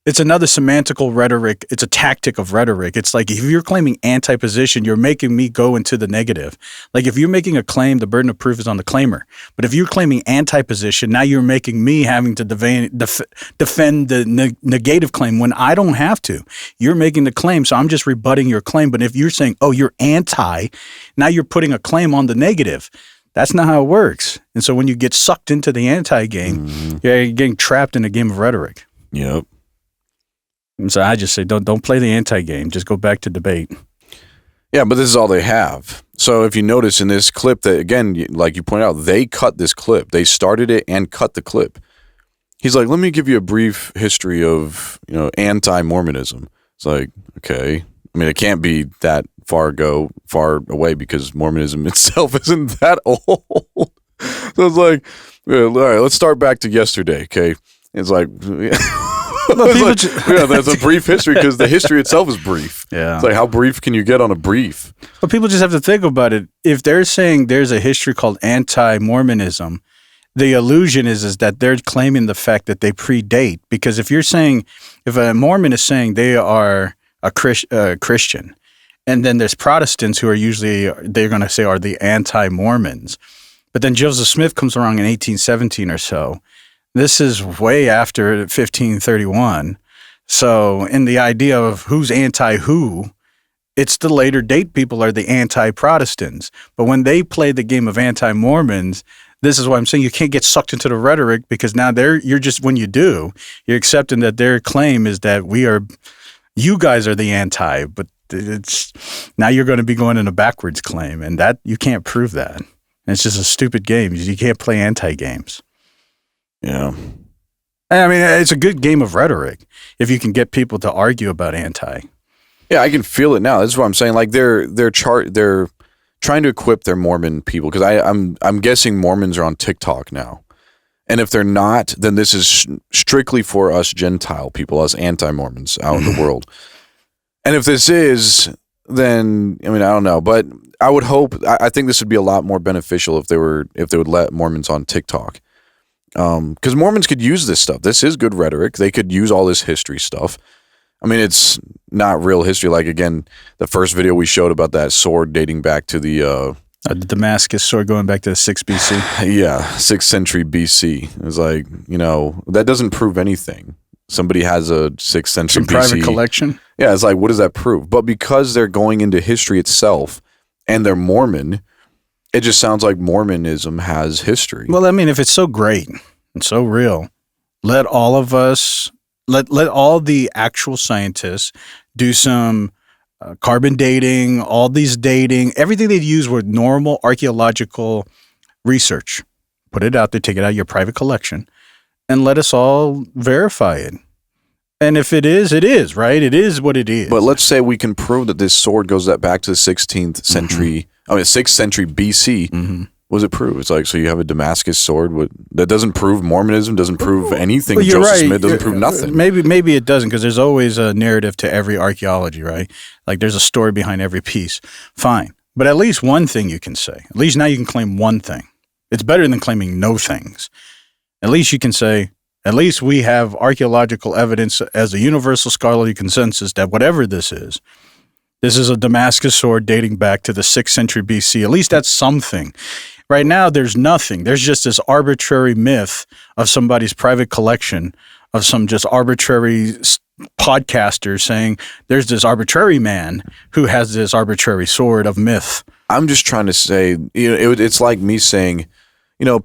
it's another semantical rhetoric. It's a tactic of rhetoric. It's like if you're claiming anti-position, you're making me go into the negative. Like if you're making a claim, the burden of proof is on the claimer. But if you're claiming anti-position, now you're making me having to defend the negative claim when I don't have to. You're making the claim, so I'm just rebutting your claim. But if you're saying, oh, you're anti, now you're putting a claim on the negative. That's not how it works. And so when you get sucked into the anti-game, you're getting trapped in a game of rhetoric. Yep. And so I just say, don't play the anti-game. Just go back to debate. Yeah, but this is all they have. So if you notice in this clip that, again, like you pointed out, they cut this clip. They started it and cut the clip. He's like, let me give you a brief history of, anti-Mormonism. It's like, okay. I mean, it can't be that far away because Mormonism itself isn't that old. So it's like, all right, let's start back to yesterday, okay? It's like... that's a brief history because the history itself is brief. Yeah. It's like, how brief can you get on a brief? But people just have to think about it. If they're saying there's a history called anti-Mormonism, the illusion is that they're claiming the fact that they predate. Because if a Mormon is saying they are a Christian, and then there's Protestants who are usually, they're going to say are the anti-Mormons. But then Joseph Smith comes along in 1817 or so. This is way after 1531. So in the idea of who's anti-who, it's the later date people are the anti-Protestants. But when they play the game of anti-Mormons, this is why I'm saying you can't get sucked into the rhetoric because now when you do, you're accepting that their claim is that you guys are the anti, but now you're going to be going in a backwards claim, and that you can't prove that. And it's just a stupid game. You can't play anti-games. Yeah. I mean, it's a good game of rhetoric if you can get people to argue about anti. Yeah, I can feel it now. This is what I'm saying. Like they're trying to equip their Mormon people because I'm guessing Mormons are on TikTok now. And if they're not, then this is strictly for us Gentile people, us anti-Mormons out in the world. And if this is, then I mean, I don't know, but I would hope. I think this would be a lot more beneficial if they would let Mormons on TikTok. Because Mormons could use this stuff. This is good rhetoric. They could use all this history stuff. I mean, it's not real history. Like, again, the first video we showed about that sword dating back to the Damascus sword going back to the 6th BC. Yeah, 6th century BC. It was like, that doesn't prove anything. Somebody has a 6th century BC. Private collection? Yeah, it's like, what does that prove? But because they're going into history itself and they're Mormon, it just sounds like Mormonism has history. Well, I mean, if it's so great and so real, let all of us, let all the actual scientists do some carbon dating, all these dating, everything they'd use with normal archaeological research. Put it out there, take it out of your private collection, and let us all verify it. And if it is, right? It is what it is. But let's say we can prove that this sword goes back to the 16th century, 6th century BC. Mm-hmm. What does it prove? It's like, so you have a Damascus sword that doesn't prove Mormonism, doesn't prove anything. Well, Joseph Smith doesn't prove nothing. Maybe it doesn't, because there's always a narrative to every archaeology, right? Like there's a story behind every piece. Fine. But at least one thing you can say. At least now you can claim one thing. It's better than claiming no things. At least you can say, at least we have archaeological evidence as a universal scholarly consensus that whatever this is a Damascus sword dating back to the 6th century BC. At least that's something. Right now, there's nothing. There's just this arbitrary myth of somebody's private collection of some just arbitrary podcaster saying there's this arbitrary man who has this arbitrary sword of myth. I'm just trying to say, it's like me saying,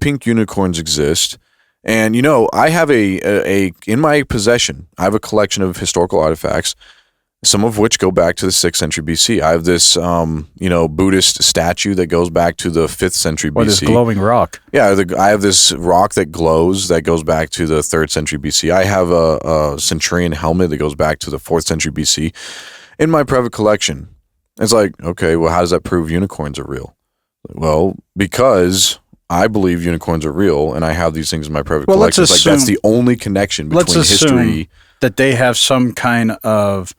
pink unicorns exist. And, I have in my possession, I have a collection of historical artifacts, some of which go back to the 6th century BC. I have this, Buddhist statue that goes back to the 5th century BC. Or this glowing rock. Yeah, I have this rock that glows that goes back to the 3rd century BC. I have a centurion helmet that goes back to the 4th century BC in my private collection. It's like, okay, well, how does that prove unicorns are real? Well, because I believe unicorns are real, and I have these things in my private collection. Like that's the only connection between history. That they have some kind of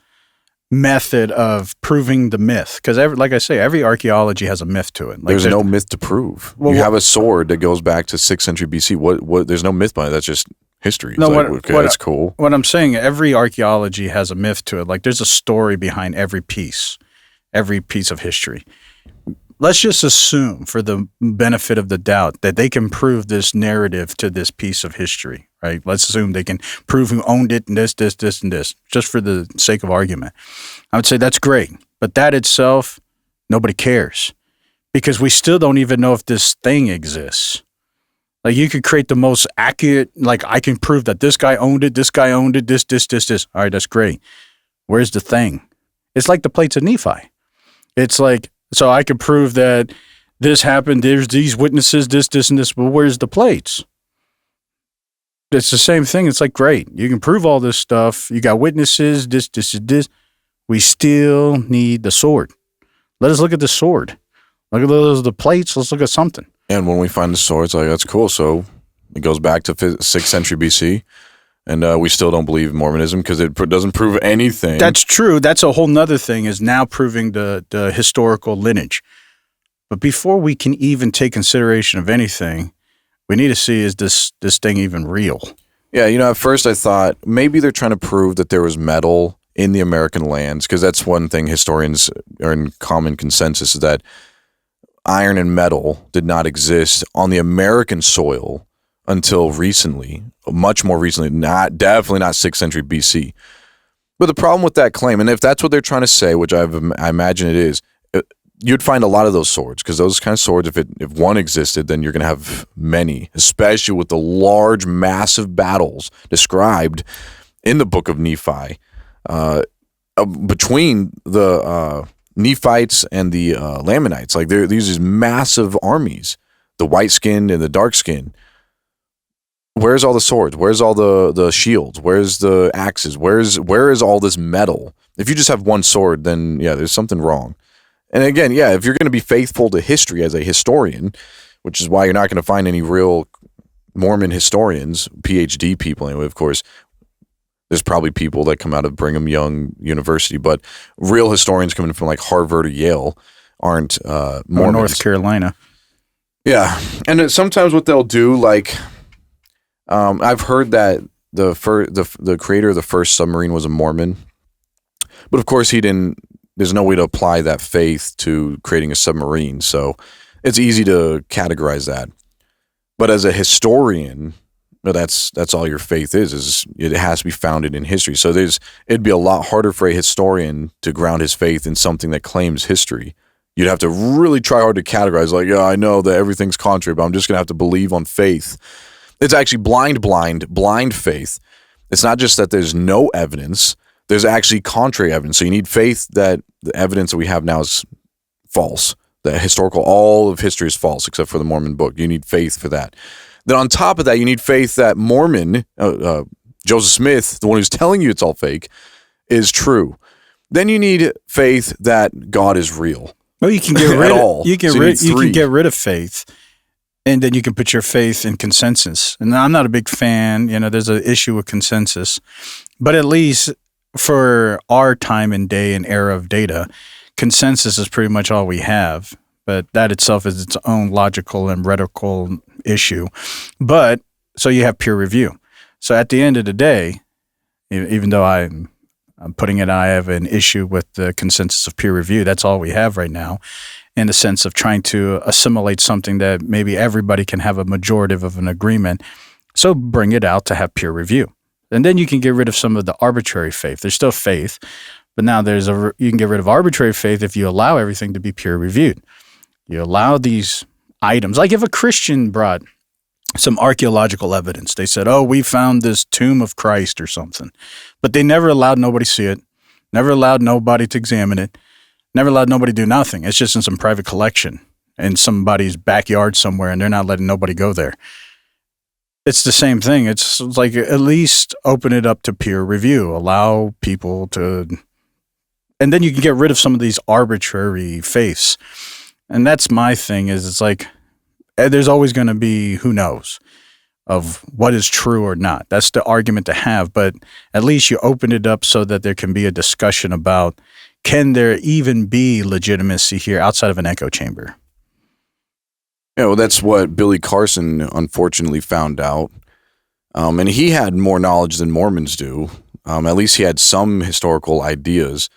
method of proving the myth, because like I say, every archaeology has a myth to it. Like there's no myth to prove. You have a sword that goes back to 6th century BC. What? There's no myth behind it. That's just history. That's cool. What I'm saying, every archaeology has a myth to it. Like there's a story behind every piece of history. Let's just assume, for the benefit of the doubt, that they can prove this narrative to this piece of history, right? Let's assume they can prove who owned it and this, and this, just for the sake of argument. I would say that's great. But that itself, nobody cares, because we still don't even know if this thing exists. Like you could create the most accurate, like I can prove that this guy owned it, this. All right, that's great. Where's the thing? It's like the plates of Nephi. It's like, so I could prove that this happened, there's these witnesses, this, and this, but where's the plates? It's the same thing. It's like, great, you can prove all this stuff. You got witnesses, this. We still need the sword. Let us look at the sword. Look at the plates. Let's look at something. And when we find the sword, it's like, that's cool. So it goes back to 6th century BC. And we still don't believe Mormonism because it doesn't prove anything. That's true. That's a whole nother thing, is now proving the historical lineage. But before we can even take consideration of anything, we need to see, is this thing even real? Yeah, at first I thought maybe they're trying to prove that there was metal in the American lands, because that's one thing historians are in common consensus, is that iron and metal did not exist on the American soil until recently, much more recently, definitely not 6th century BC. But the problem with that claim, and if that's what they're trying to say, which I imagine it is, you'd find a lot of those swords, because those kind of swords, if one existed, then you're going to have many, especially with the large, massive battles described in the book of Nephi between the Nephites and the Lamanites. Like these massive armies, the white-skinned and the dark-skinned. Where's all the swords? Where's all the shields? Where's the axes? Where is all this metal? If you just have one sword, then yeah, there's something wrong. And again, yeah, if you're going to be faithful to history as a historian, which is why you're not going to find any real Mormon historians, PhD people anyway, of course. There's probably people that come out of Brigham Young University, but real historians coming from like Harvard or Yale aren't Mormons. Or North Carolina. Yeah, and sometimes what they'll do, like I've heard that the creator of the first submarine was a Mormon, but of course he didn't. There's no way to apply that faith to creating a submarine, so it's easy to categorize that. But as a historian, that's all your faith is it has to be founded in history. So it'd be a lot harder for a historian to ground his faith in something that claims history. You'd have to really try hard to categorize, like, yeah, I know that everything's contrary, but I'm just going to have to believe on faith. It's actually blind faith. It's not just that there's no evidence. There's actually contrary evidence. So you need faith that the evidence that we have now is false. The all of history is false, except for the Mormon book. You need faith for that. Then on top of that, you need faith that Mormon, Joseph Smith, the one who's telling you it's all fake, is true. Then you need faith that God is real. Well, you can get rid of you can get rid of faith, and then you can put your faith in consensus. And I'm not a big fan. There's an issue with consensus, but at least for our time and day and era of data, consensus is pretty much all we have. But that itself is its own logical and rhetorical issue. But so you have peer review. So at the end of the day, even though I'm putting it, I have an issue with the consensus of peer review. That's all we have right now. in the sense of trying to assimilate something that maybe everybody can have a majorative of an agreement. So bring it out to have peer review. And then you can get rid of some of the arbitrary faith. There's still faith, but now you can get rid of arbitrary faith if you allow everything to be peer reviewed. You allow these items, like if a Christian brought some archaeological evidence, they said, oh, we found this tomb of Christ or something, but they never allowed nobody to see it, never allowed nobody to examine it, never allowed nobody to do nothing. It's just in some private collection in somebody's backyard somewhere, and they're not letting nobody go there. It's the same thing. It's like at least open it up to peer review, allow people to, and then you can get rid of some of these arbitrary faiths. And that's my thing is it's like there's always going to be who knows of what is true or not. That's the argument to have, but at least you open it up so that there can be a discussion about can there even be legitimacy here outside of an echo chamber? Yeah, well, that's what Billy Carson unfortunately found out. And he had more knowledge than Mormons do. At least he had some historical ideas.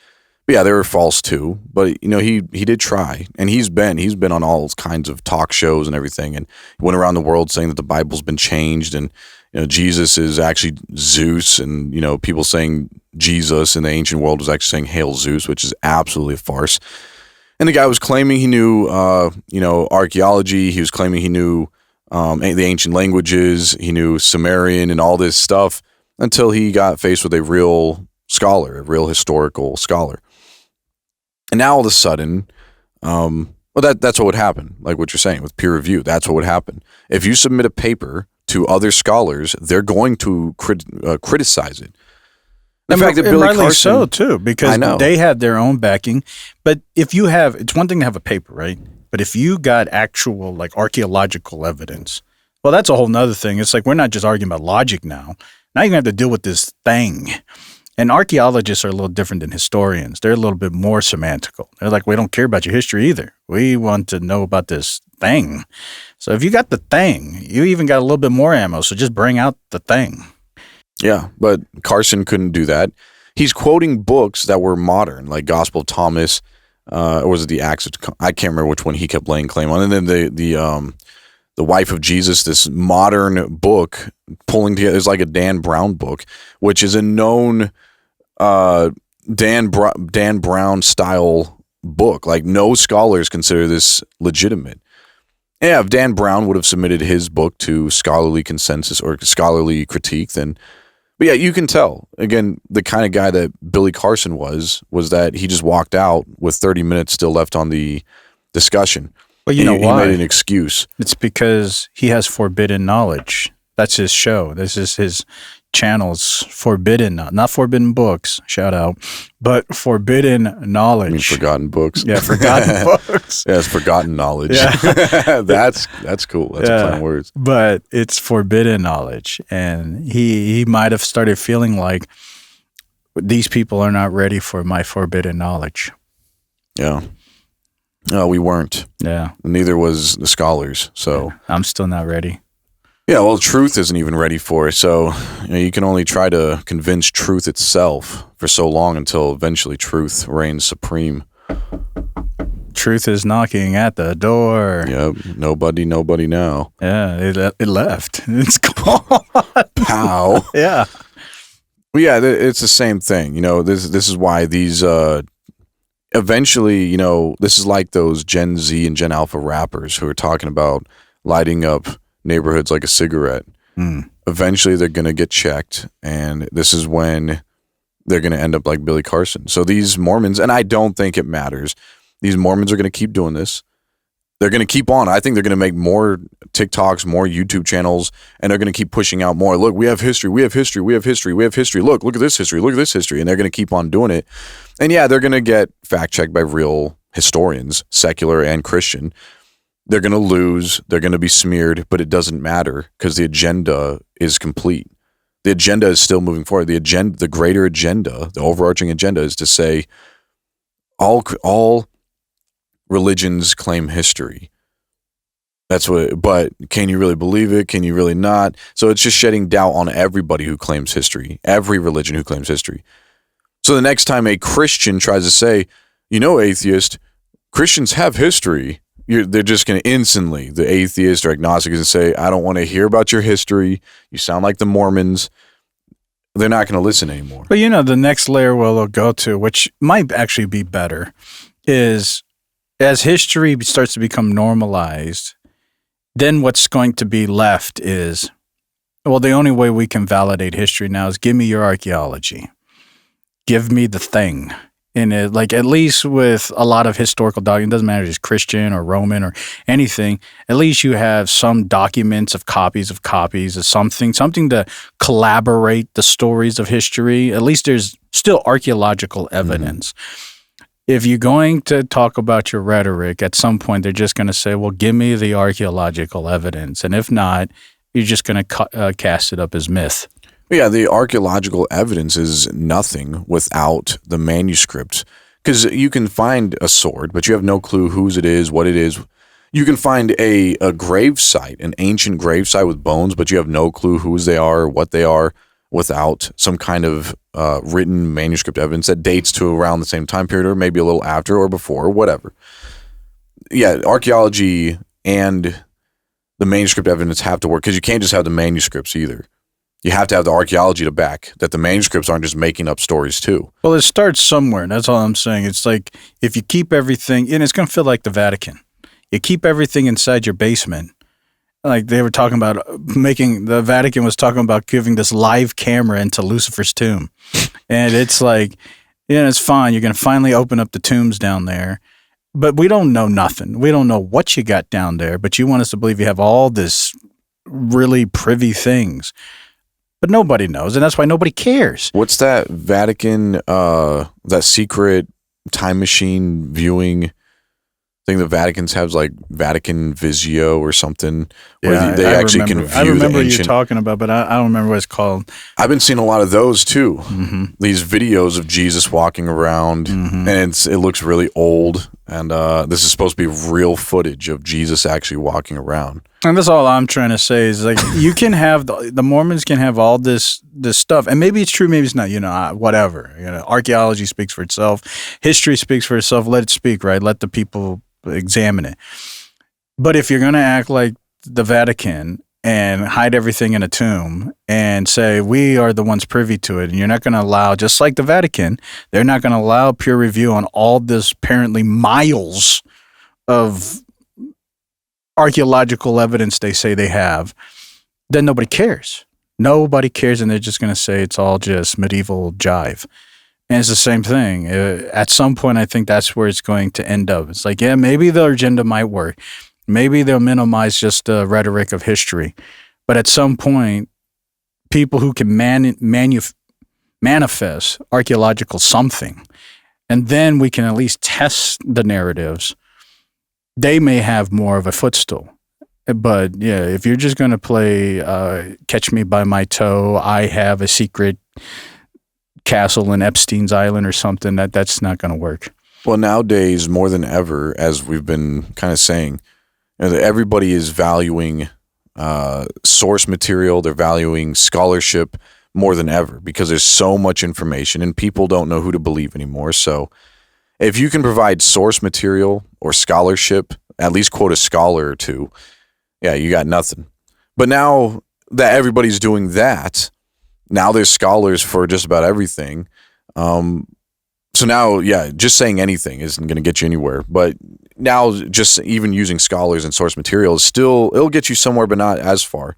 But yeah, they were false too. But you know, he did try, and he's been on all kinds of talk shows and everything, and he went around the world saying that the Bible's been changed, and you know, Jesus is actually Zeus, and you know, people saying Jesus in the ancient world was actually saying Hail Zeus, which is absolutely a farce. And the guy was claiming he knew, you know, archaeology. He was claiming he knew the ancient languages. He knew Sumerian and all this stuff until he got faced with a real scholar, a real historical scholar. And now all of a sudden, well, that's what would happen. Like what you're saying with peer review, that's what would happen. If you submit a paper to other scholars, they're going to criticize it. The fact that Billy Carson, so too, because they had their own backing. But if you have, it's one thing to have a paper, right? But if you got actual like archaeological evidence, well, that's a whole nother thing. It's like we're not just arguing about logic now. Now you're gonna have to deal with this thing. And archaeologists are a little different than historians. They're a little bit more semantical. They're like, we don't care about your history either. We want to know about this thing. So if you got the thing, you even got a little bit more ammo. So just bring out the thing. Yeah, but Carson couldn't do that. He's quoting books that were modern, like Gospel of Thomas, or was it the Acts of, I can't remember which one he kept laying claim on. And then the Wife of Jesus, this modern book pulling together, is like a Dan Brown book, which is a known Dan Brown style book. Like no scholars consider this legitimate. Yeah, if Dan Brown would have submitted his book to scholarly consensus or scholarly critique, then. But yeah, you can tell, again, the kind of guy that Billy Carson was that he just walked out with 30 minutes still left on the discussion. Well, you know why? He made an excuse. It's because he has forbidden knowledge. That's his show. This is his channel's forbidden, not forbidden books, shout out, but forbidden knowledge. I mean, forgotten books. Yeah, forgotten books. Yeah, it's forgotten knowledge. Yeah. That's cool. That's a fun words. But it's forbidden knowledge. And he might have started feeling like these people are not ready for my forbidden knowledge. Yeah. No, we weren't. Yeah. Neither was the scholars. So I'm still not ready. Yeah, well, truth isn't even ready for it. So you can only try to convince truth itself for so long until eventually truth reigns supreme. Truth is knocking at the door. Yep. Nobody now. Yeah, it left. It's gone. Pow. Yeah. Well, yeah, it's the same thing. You know, this is why these eventually, you know, this is like those Gen Z and Gen Alpha rappers who are talking about lighting up neighborhoods like a cigarette. Eventually they're going to get checked, and this is when they're going to end up like Billy Carson. So these Mormons, and I don't think it matters, these Mormons are going to keep doing this. They're going to keep on. I think they're going to make more TikToks, more YouTube channels, and they're going to keep pushing out more. Look, we have history. Look at this history. And they're going to keep on doing it. And yeah, they're going to get fact checked by real historians, secular and Christian. They're going to lose. They're going to be smeared, but it doesn't matter because the agenda is complete. The agenda is still moving forward. The greater agenda, the overarching agenda is to say all religions claim history. That's what, but can you really believe it? Can you really not? So it's just shedding doubt on everybody who claims history, every religion who claims history. So the next time a Christian tries to say, you know, atheist, Christians have history. They're just going to instantly, the atheist or agnostic, is say, I don't want to hear about your history. You sound like the Mormons. They're not going to listen anymore. But the next layer we'll go to, which might actually be better, is as history starts to become normalized, then what's going to be left is, well, the only way we can validate history now is give me your archaeology. Give me the thing. And at least with a lot of historical documents, it doesn't matter if it's Christian or Roman or anything, at least you have some documents of copies of something to collaborate the stories of history. At least there's still archaeological evidence. If you're going to talk about your rhetoric, at some point they're just going to say, well, give me the archaeological evidence. And if not, you're just going to cast it up as myth. Yeah, the archaeological evidence is nothing without the manuscript. Because you can find a sword, but you have no clue whose it is, what it is. You can find a grave site, an ancient grave site with bones, but you have no clue whose they are or what they are without some kind of written manuscript evidence that dates to around the same time period or maybe a little after or before or whatever. Yeah, archaeology and the manuscript evidence have to work because you can't just have the manuscripts either. You have to have the archaeology to back that the manuscripts aren't just making up stories too. Well, it starts somewhere. And that's all I'm saying. It's like if you keep everything, and it's going to feel like the Vatican. You keep everything inside your basement. Like they were talking about the Vatican was talking about giving this live camera into Lucifer's tomb. And it's like, it's fine. You're going to finally open up the tombs down there. But we don't know nothing. We don't know what you got down there. But you want us to believe you have all this really privy things. But nobody knows, and that's why nobody cares. What's that Vatican, that secret time machine viewing thing the Vatican's have, like Vatican Visio or something, where they actually can view the ancient. I remember you talking about, but I don't remember what it's called. I've been seeing a lot of those too. Mm-hmm. These videos of Jesus walking around, and it looks really old. And this is supposed to be real footage of Jesus actually walking around. And that's all I'm trying to say is like you can have the Mormons can have all this stuff, and maybe it's true, maybe it's not. Whatever. Archaeology speaks for itself, history speaks for itself. Let it speak, right? Let the people examine it. But if you're going to act like the Vatican and hide everything in a tomb and say we are the ones privy to it, and you're not going to allow, just like the Vatican, they're not going to allow peer review on all this apparently miles of archaeological evidence they say they have, then nobody cares. Nobody cares, and they're just going to say it's all just medieval jive. And it's the same thing. At some point, I think that's where it's going to end up. It's like, yeah, maybe the agenda might work. Maybe they'll minimize just the rhetoric of history. But at some point, people who can manifest archaeological something, and then we can at least test the narratives, they may have more of a footstool. But yeah, if you're just going to play catch me by my toe, I have a secret castle in Epstein's Island or something, that's not going to work. Well, nowadays, more than ever, as we've been kind of saying, everybody is valuing source material. They're valuing scholarship more than ever because there's so much information and people don't know who to believe anymore. So if you can provide source material or scholarship, at least quote a scholar or two, yeah, you got nothing. But now that everybody's doing that, now there's scholars for just about everything. So now, yeah, just saying anything isn't going to get you anywhere. But now just even using scholars and source material is still, it'll get you somewhere, but not as far.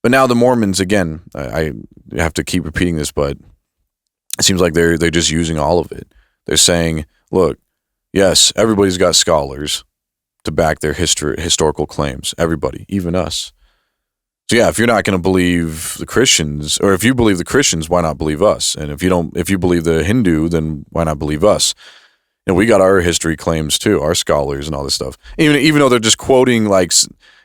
But now the Mormons, again, I have to keep repeating this, but it seems like they're just using all of it. They're saying, look, yes, everybody's got scholars to back their historical claims. Everybody, even us. So yeah, if you're not going to believe the Christians, or if you believe the Christians, why not believe us? And if you believe the Hindu, then why not believe us? And we got our history claims too, our scholars and all this stuff. Even though they're just quoting like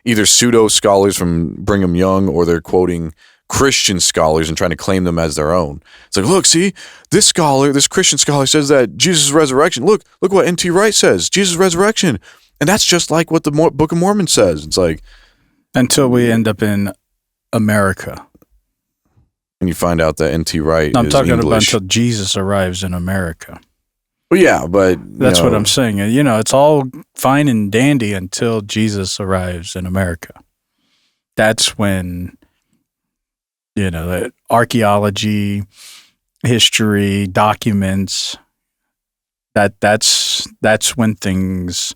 either pseudo scholars from Brigham Young, or they're quoting Christian scholars and trying to claim them as their own. It's like, look, see, this Christian scholar says that Jesus' resurrection. Look what N.T. Wright says, Jesus' resurrection, and that's just like what the Book of Mormon says. It's like, until we end up in America. And you find out that N.T. Wright I'm is talking English. about until Jesus arrives in America. Well, yeah, but that's what I'm saying. You know, it's all fine and dandy until Jesus arrives in America. That's when, you know, the archaeology, history, documents, that's when things,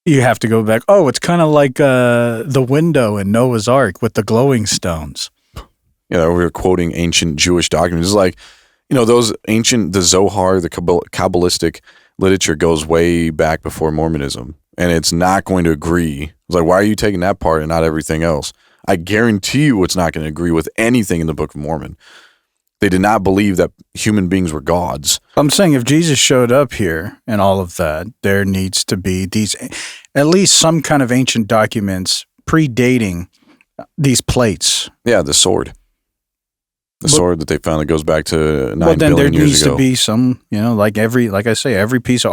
you have to go back. Oh, it's kind of like the window in Noah's Ark with the glowing stones. You know, we were quoting ancient Jewish documents. It's like, you know, the Zohar, the Kabbalistic literature goes way back before Mormonism, and it's not going to agree. It's like, why are you taking that part and not everything else? I guarantee you it's not going to agree with anything in the Book of Mormon. They did not believe that human beings were gods. I'm saying if Jesus showed up here and all of that, there needs to be at least some kind of ancient documents predating these plates. Yeah, the sword. The sword that they found that goes back to 9 billion years ago. Well, then there needs to be some, you know, like I say, every piece of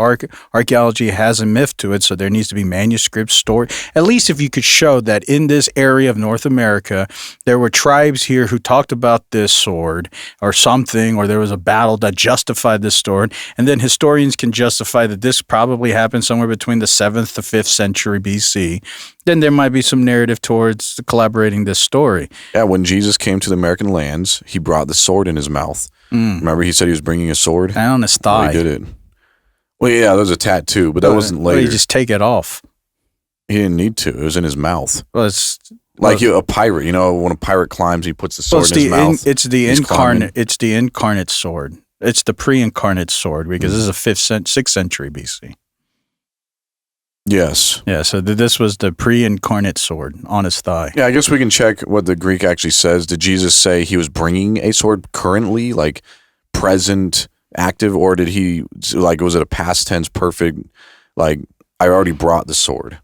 archaeology has a myth to it, so there needs to be manuscripts stored. At least if you could show that in this area of North America, there were tribes here who talked about this sword or something, or there was a battle that justified this sword, and then historians can justify that this probably happened somewhere between the 7th to 5th century BC, then there might be some narrative towards collaborating this story. Yeah, when Jesus came to the American lands, he brought the sword in his mouth. Remember, he said he was bringing a sword? And on his thigh. He did it. Well, yeah, there was a tattoo, but that wasn't later. You just take it off. He didn't need to. It was in his mouth. Well, it's like a pirate. You know, when a pirate climbs, he puts the sword in his mouth. It's the incarnate. It's the incarnate sword. It's the pre-incarnate sword because this is a 6th century BC. Yes. Yeah, so this was the pre-incarnate sword on his thigh. Yeah, I guess we can check what the Greek actually says. Did Jesus say he was bringing a sword currently, like present, active, or did he, like, was it a past tense perfect, like, I already brought the sword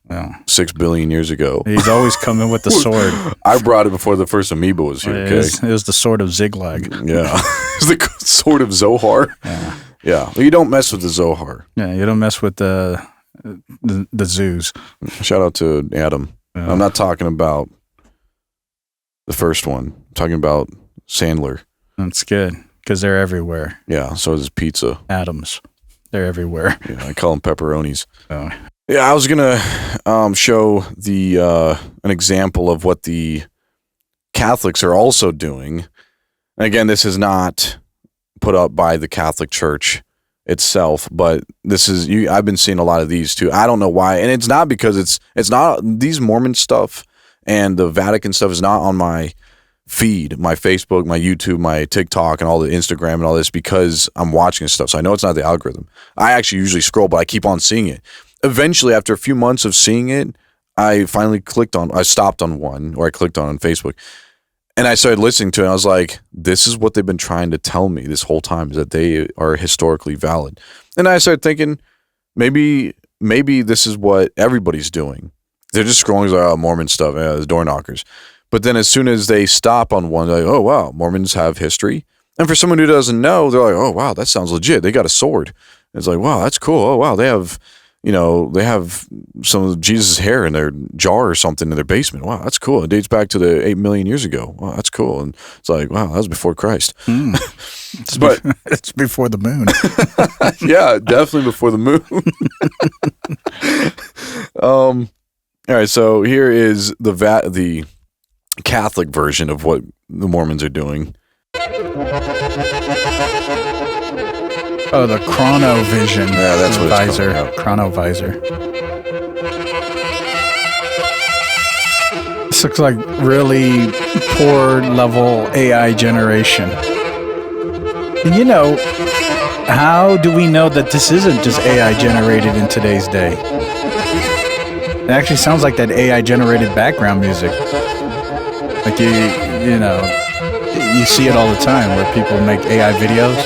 6 billion years ago. He's always coming with the sword. I brought it before the first amoeba was here, okay? It was the sword of Ziklag. Yeah. It's the sword of Zohar. Yeah. Well, you don't mess with the Zohar. Yeah, you don't mess with the zoos. Shout out to Adam. I'm not talking about the first one. I'm talking about Sandler. That's good because they're everywhere. Yeah, so is pizza. Adams. They're everywhere. Yeah, I call them pepperonis. Oh. Yeah, I was gonna show an example of what the Catholics are also doing. And again, this is not put up by the Catholic Church itself, but this is I've been seeing a lot of these too. I don't know why, and it's not because it's not these Mormon stuff and the Vatican stuff is not on my feed, my Facebook, my YouTube, my TikTok, and all the Instagram and all this because I'm watching this stuff. So I know it's not the algorithm. I actually usually scroll, but I keep on seeing it. Eventually, after a few months of seeing it, I finally stopped on one, or I clicked on Facebook. And I started listening to it, and I was like, this is what they've been trying to tell me this whole time, is that they are historically valid. And I started thinking, maybe this is what everybody's doing. They're just scrolling, like, Mormon stuff, the door knockers. But then as soon as they stop on one, they're like, oh, wow, Mormons have history. And for someone who doesn't know, they're like, oh, wow, that sounds legit. They got a sword. And it's like, wow, that's cool. Oh, wow, they have some of Jesus' hair in their jar or something in their basement. Wow, that's cool. It dates back to the 8 million years ago. Wow, that's cool. And it's like, wow, that was before Christ. But it's before the moon. Yeah, definitely before the moon. All right, so here is the Catholic version of what the Mormons are doing. Oh, the chronovision. Yeah, that's what it's visor. called. Yeah. Chronovisor. This looks like really poor level AI generation. And you know, how do we know that this isn't just AI generated in today's day? It actually sounds like that AI generated background music. Like you see it all the time where people make AI videos.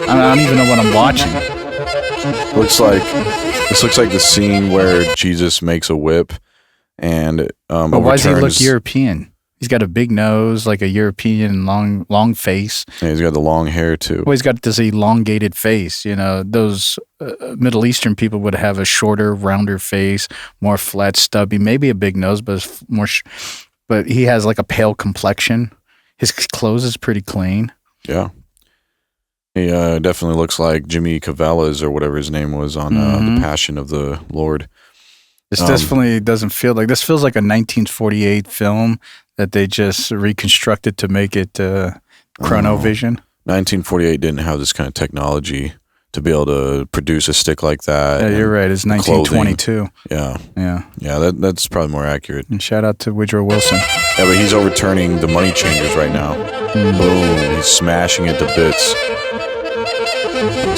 I don't even know what I'm watching. This looks like the scene where Jesus makes a whip and but why does he look European? He's got a big nose, like a European long face. Yeah, he's got the long hair too. Well, he's got this elongated face. You know, those Middle Eastern people would have a shorter, rounder face, more flat, stubby, maybe a big nose, but more. But he has like a pale complexion. His clothes is pretty clean. Yeah. He definitely looks like Jimmy Cavallas or whatever his name was on The Passion of the Lord. This definitely doesn't feel like, this feels like a 1948 film that they just reconstructed to make it Chronovision. 1948 didn't have this kind of technology to be able to produce a stick like that. Yeah, you're right. It's 1922. Yeah. That's probably more accurate. And shout out to Woodrow Wilson. Yeah, but he's overturning the money changers right now. Boom. He's smashing it to bits.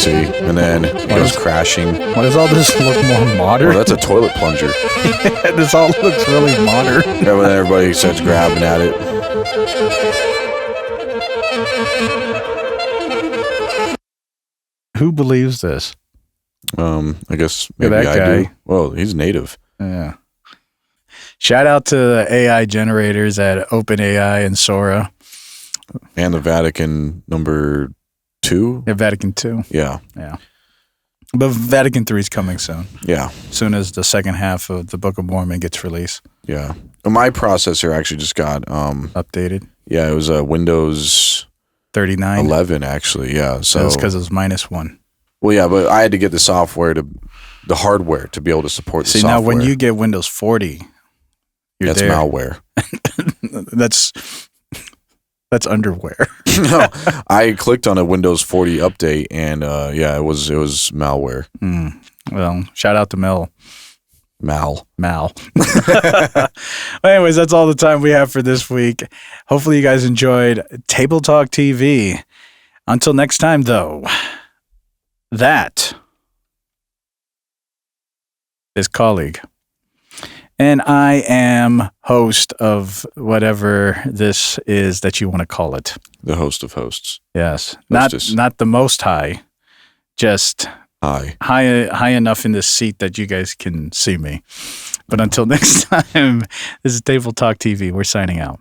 See? And then it goes crashing. Why does all this look more modern? Oh, that's a toilet plunger. This all looks really modern. Yeah, but then everybody starts grabbing at it. Who believes this? I guess maybe that I guy. do. Well, he's native. Yeah. Shout out to the AI generators at OpenAI and Sora. And the Vatican number 2? Yeah, Vatican 2. Yeah. But Vatican 3 is coming soon. Yeah. As soon as the second half of the Book of Mormon gets released. Yeah. My processor actually just got updated. Yeah, it was a Windows 39. 11 actually. Yeah. So that's because it was -1. Well, yeah, but I had to get the hardware to be able to support the software. See, now when you get Windows 40, that's there. Malware. That's underwear. No, I clicked on a Windows 40 update, and it was malware. Well, shout out to Mal. Well, anyways, that's all the time we have for this week. Hopefully, you guys enjoyed Table Talk TV. Until next time, though, that is Colleague. And I am host of whatever this is that you want to call it. The host of hosts. Yes. Hostess. Not the most high, just high enough in this seat that you guys can see me. But until next time, this is Table Talk TV. We're signing out.